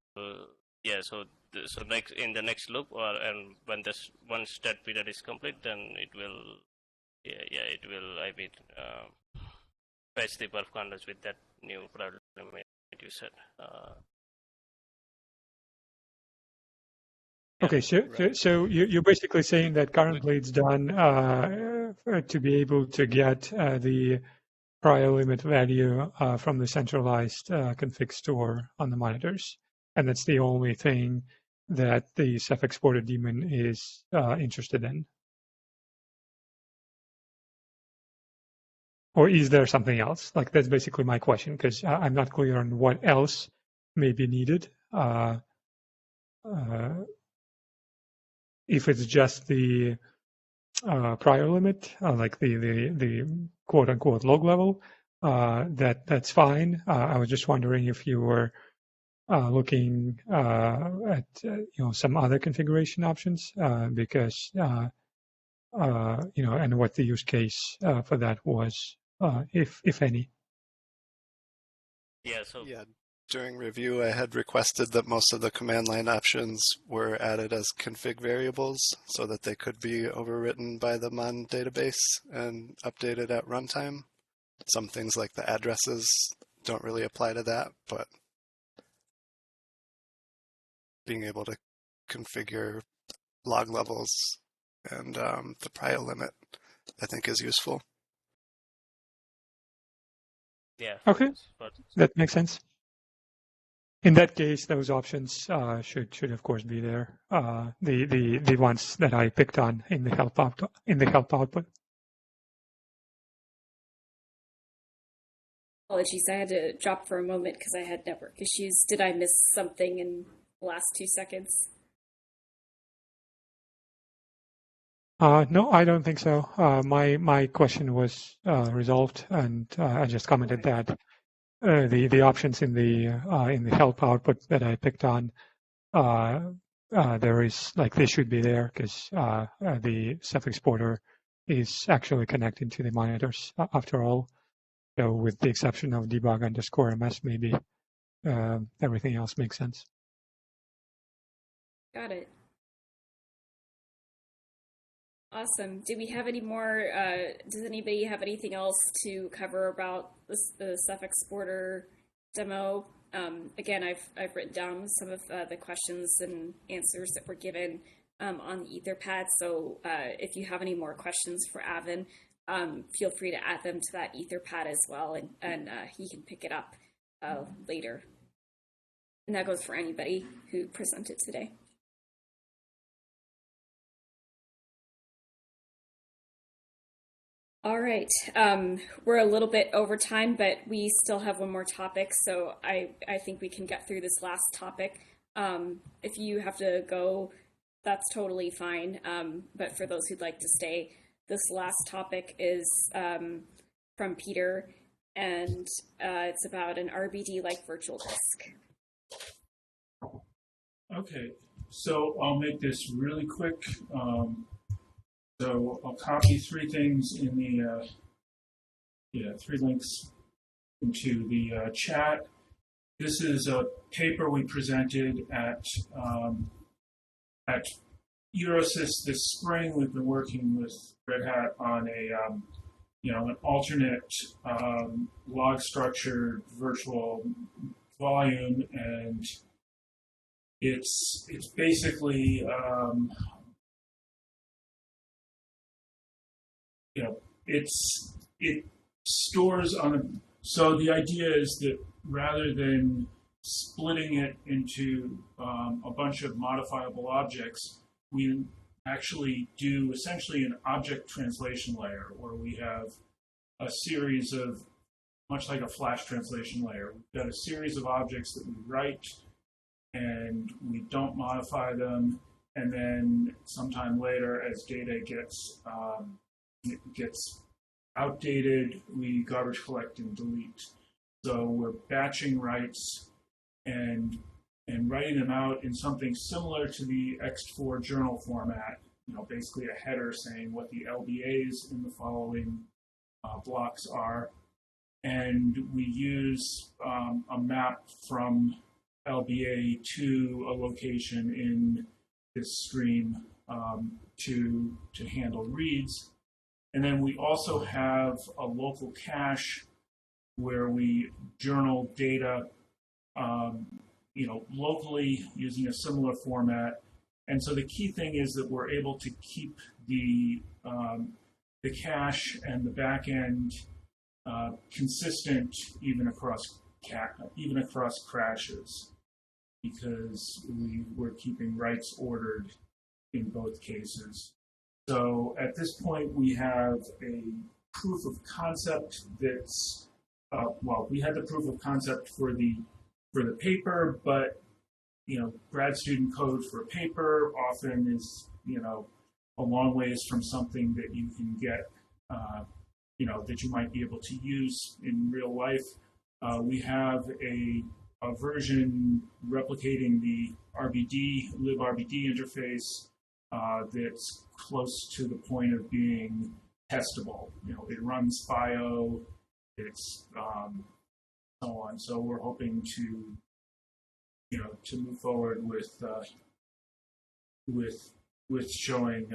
next in the next loop, and when this once that period is complete, then it will, fetch the perf counters with that new priority limit you set. Okay, so you're basically saying that currently it's done to be able to get the prior limit value from the centralized config store on the monitors, and that's the only thing that the Ceph exporter daemon is interested in. Or is there something else? Like, that's basically my question, because I'm not clear on what else may be needed. If it's just the prior limit, like the quote unquote log level, that's fine. I was just wondering if you were looking at some other configuration options, because and what the use case for that was, if any. Yeah, so Yeah, during review, I had requested that most of the command line options were added as config variables so that they could be overwritten by the mon database and updated at runtime. Some things like the addresses don't really apply to that, but being able to configure log levels and the prio limit, I think, is useful. yeah, Okay, but that makes sense. In that case, those options should of course be there. The ones that I picked on in the help output. Apologies, I had to drop for a moment because I had network issues. Did I miss something in the last 2 seconds? No, I don't think so. My question was resolved, and I just commented that the options in the help output that I picked on, there is like they should be there because the Ceph exporter is actually connected to the monitors after all. So with the exception of debug_ms, maybe everything else makes sense. Got it. Awesome. Do we have any more? Does anybody have anything else to cover about the Ceph exporter demo? Again, I've written down some of the questions and answers that were given on the Etherpad. So if you have any more questions for Avin, feel free to add them to that Etherpad as well, and he can pick it up later. And that goes for anybody who presented today. All right, we're a little bit over time, but we still have one more topic, so I think we can get through this last topic. If you have to go, that's totally fine, but for those who'd like to stay, this last topic is from Peter, and it's about an RBD-like virtual disk. Okay, so I'll make this really quick. So I'll copy 3 things in the, 3 links into the chat. This is a paper we presented at Eurosys this spring. We've been working with Red Hat on an alternate log structured virtual volume, and it's basically it stores on a, so the idea is that rather than splitting it into a bunch of modifiable objects, we actually do essentially an object translation layer where we have a series of, much like a flash translation layer, we've got a series of objects that we write and we don't modify them, and then sometime later as data gets outdated, we garbage collect and delete. So we're batching writes and writing them out in something similar to the ext4 journal format, basically a header saying what the LBAs in the following blocks are. And we use a map from LBA to a location in this stream to handle reads. And then we also have a local cache where we journal data, locally using a similar format. And so the key thing is that we're able to keep the cache and the backend consistent even across crashes, because we're keeping writes ordered in both cases. So at this point, we have a proof of concept that's, we had the proof of concept for the paper, but, grad student code for a paper often is, a long ways from something that you can get, that you might be able to use in real life. We have a version replicating the librd interface that's close to the point of being testable. It runs FIO. It's so on. So we're hoping to, to move forward with showing,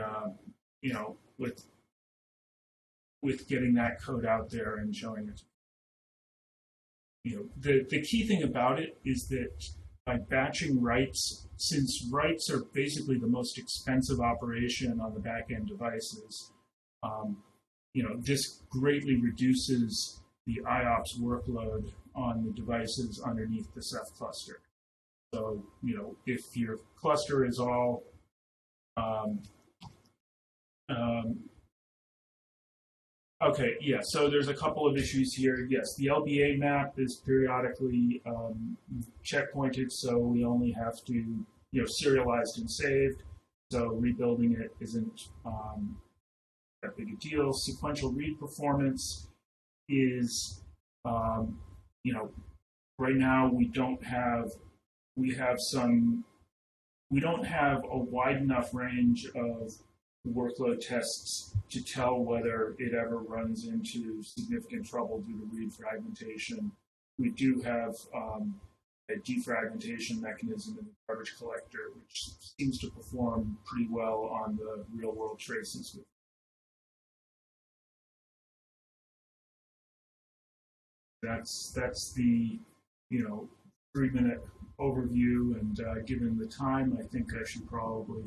with getting that code out there and showing it. The key thing about it is that by batching writes, since writes are basically the most expensive operation on the back-end devices, this greatly reduces the IOPS workload on the devices underneath the Ceph cluster. So, if your cluster is all okay, yeah, so there's a couple of issues here. Yes, the LBA map is periodically checkpointed, so we only have to, serialized and saved. So rebuilding it isn't that big a deal. Sequential read performance is, right now we don't have a wide enough range of workload tests to tell whether it ever runs into significant trouble due to read fragmentation. We do have a defragmentation mechanism in the garbage collector, which seems to perform pretty well on the real-world traces. That's the 3-minute overview, and given the time, I think I should probably.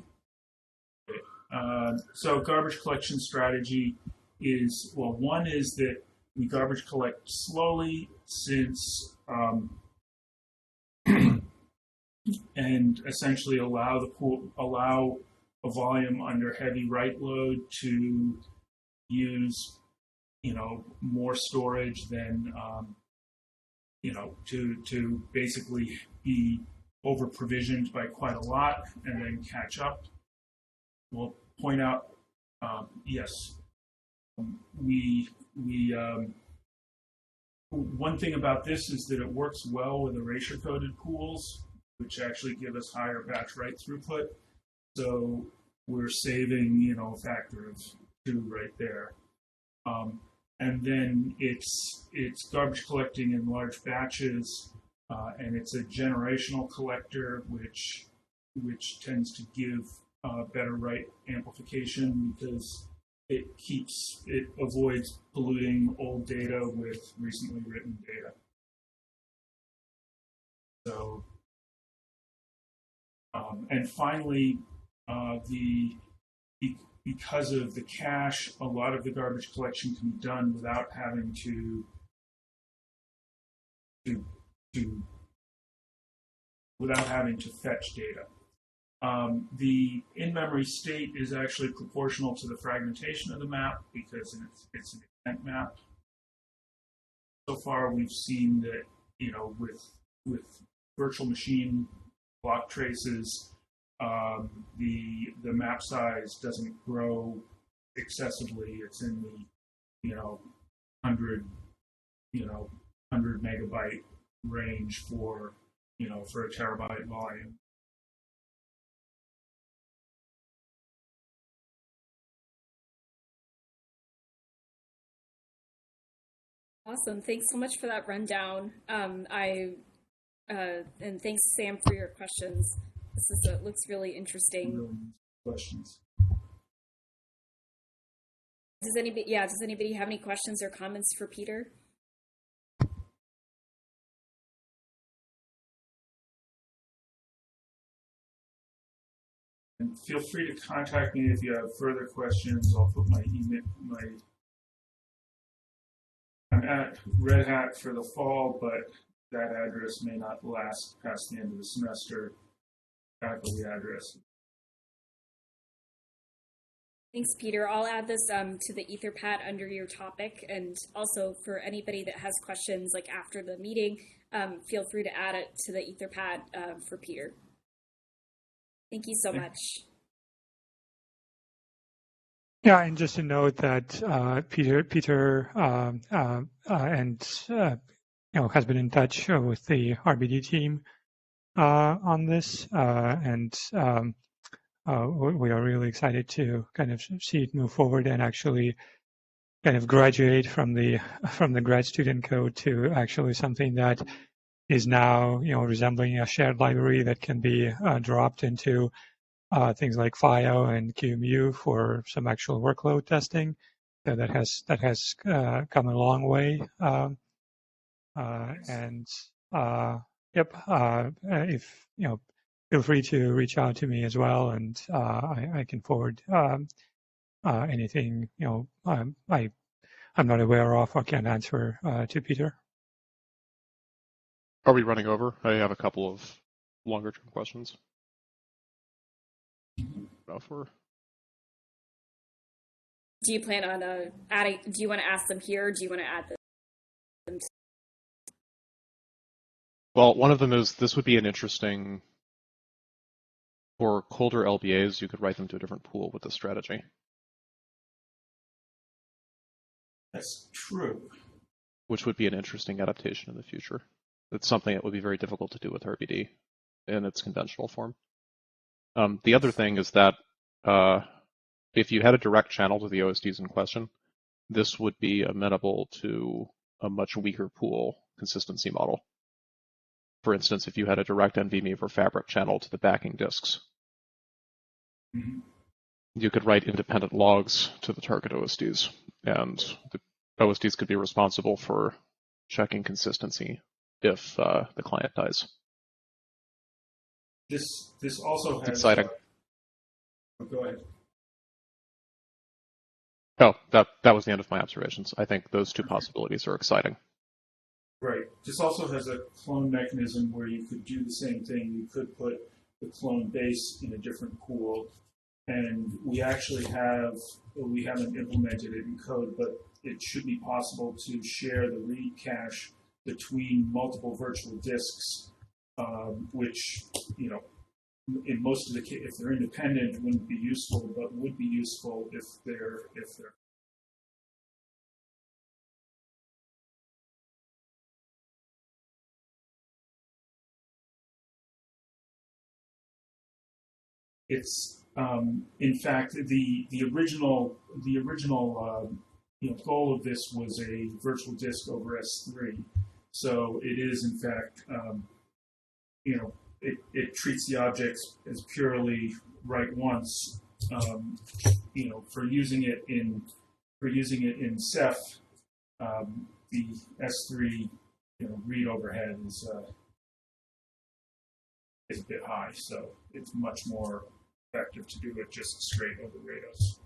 So garbage collection strategy is, well, one is that we garbage collect slowly, since and essentially allow a volume under heavy write load to use more storage than to basically be over provisioned by quite a lot and then catch up. We'll point out, yes, one thing about this is that it works well with erasure coded pools, which actually give us higher batch write throughput. So we're saving, a factor of 2 right there. And then it's garbage collecting in large batches, and it's a generational collector, which tends to give better write amplification because it avoids polluting old data with recently written data. So, and finally, because of the cache, a lot of the garbage collection can be done without having to fetch data. The in-memory state is actually proportional to the fragmentation of the map because it's an event map. So far, we've seen that with virtual machine block traces, the map size doesn't grow excessively. It's in the 100 megabyte range for for a terabyte volume. Awesome. Thanks so much for that rundown. And thanks, Sam, for your questions. This looks really interesting. Questions. Does anybody have any questions or comments for Peter? And feel free to contact me if you have further questions. I'll put my email. I'm at Red Hat for the fall, but that address may not last past the end of the semester. Faculty address. Thanks, Peter. I'll add this to the Etherpad under your topic, and also for anybody that has questions like after the meeting, feel free to add it to the Etherpad for Peter. Thank you so much. Yeah, and just to note that Peter has been in touch with the RBD team on this, and we are really excited to kind of see it move forward and actually kind of graduate from the grad student code to actually something that is now resembling a shared library that can be dropped into things like FIO and QEMU for some actual workload testing. So that has come a long way. If feel free to reach out to me as well, and I can forward anything I'm not aware of or can answer to Peter. Are we running over? I have a couple of longer term questions. Do you plan on adding? Do you want to ask them here, or do you want to add them? Well, one of them is this would be an interesting, for colder LBAs, you could write them to a different pool with this strategy. That's true. Which would be an interesting adaptation in the future. It's something that would be very difficult to do with RBD in its conventional form. The other thing is that if you had a direct channel to the OSDs in question, this would be amenable to a much weaker pool consistency model. For instance, if you had a direct NVMe or Fabric channel to the backing disks, you could write independent logs to the target OSDs, and the OSDs could be responsible for checking consistency if the client dies. This also has exciting. Go ahead. Oh, that was the end of my observations. I think those two possibilities are exciting. Right. This also has a clone mechanism where you could do the same thing. You could put the clone base in a different pool, and we haven't implemented it in code, but it should be possible to share the read cache between multiple virtual disks, which, in most of the case, if they're independent, wouldn't be useful, but would be useful if they're. It's in fact the original goal of this was a virtual disk over S3, so it is in fact it treats the objects as purely write once. For using it in Ceph, the S3 read overhead is a bit high, so it's much more effective to do it just straight over Rados.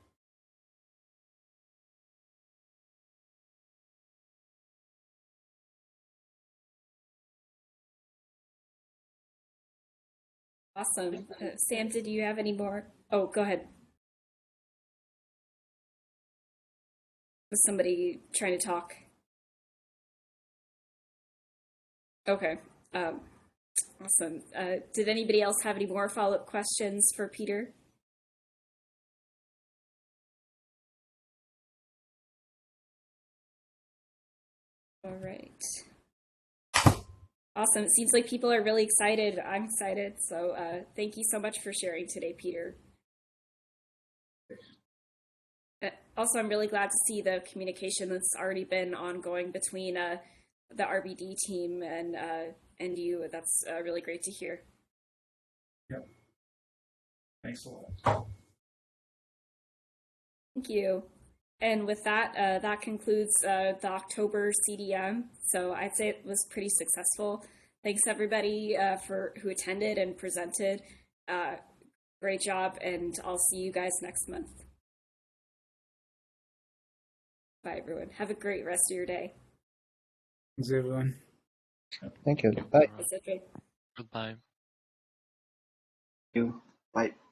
Awesome. Sam, did you have any more? Oh, go ahead. Was somebody trying to talk? Okay. Awesome. Did anybody else have any more follow-up questions for Peter? All right. Awesome. It seems like people are really excited. I'm excited. So thank you so much for sharing today, Peter. Also, I'm really glad to see the communication that's already been ongoing between the RBD team and you. That's really great to hear. Yep. Thanks a lot. Thank you. And with that, that concludes the October CDM. So I'd say it was pretty successful. Thanks everybody who attended and presented. Great job, and I'll see you guys next month. Bye, everyone. Have a great rest of your day. Thanks, everyone. Thank you. Bye. Goodbye. Thank you. Bye.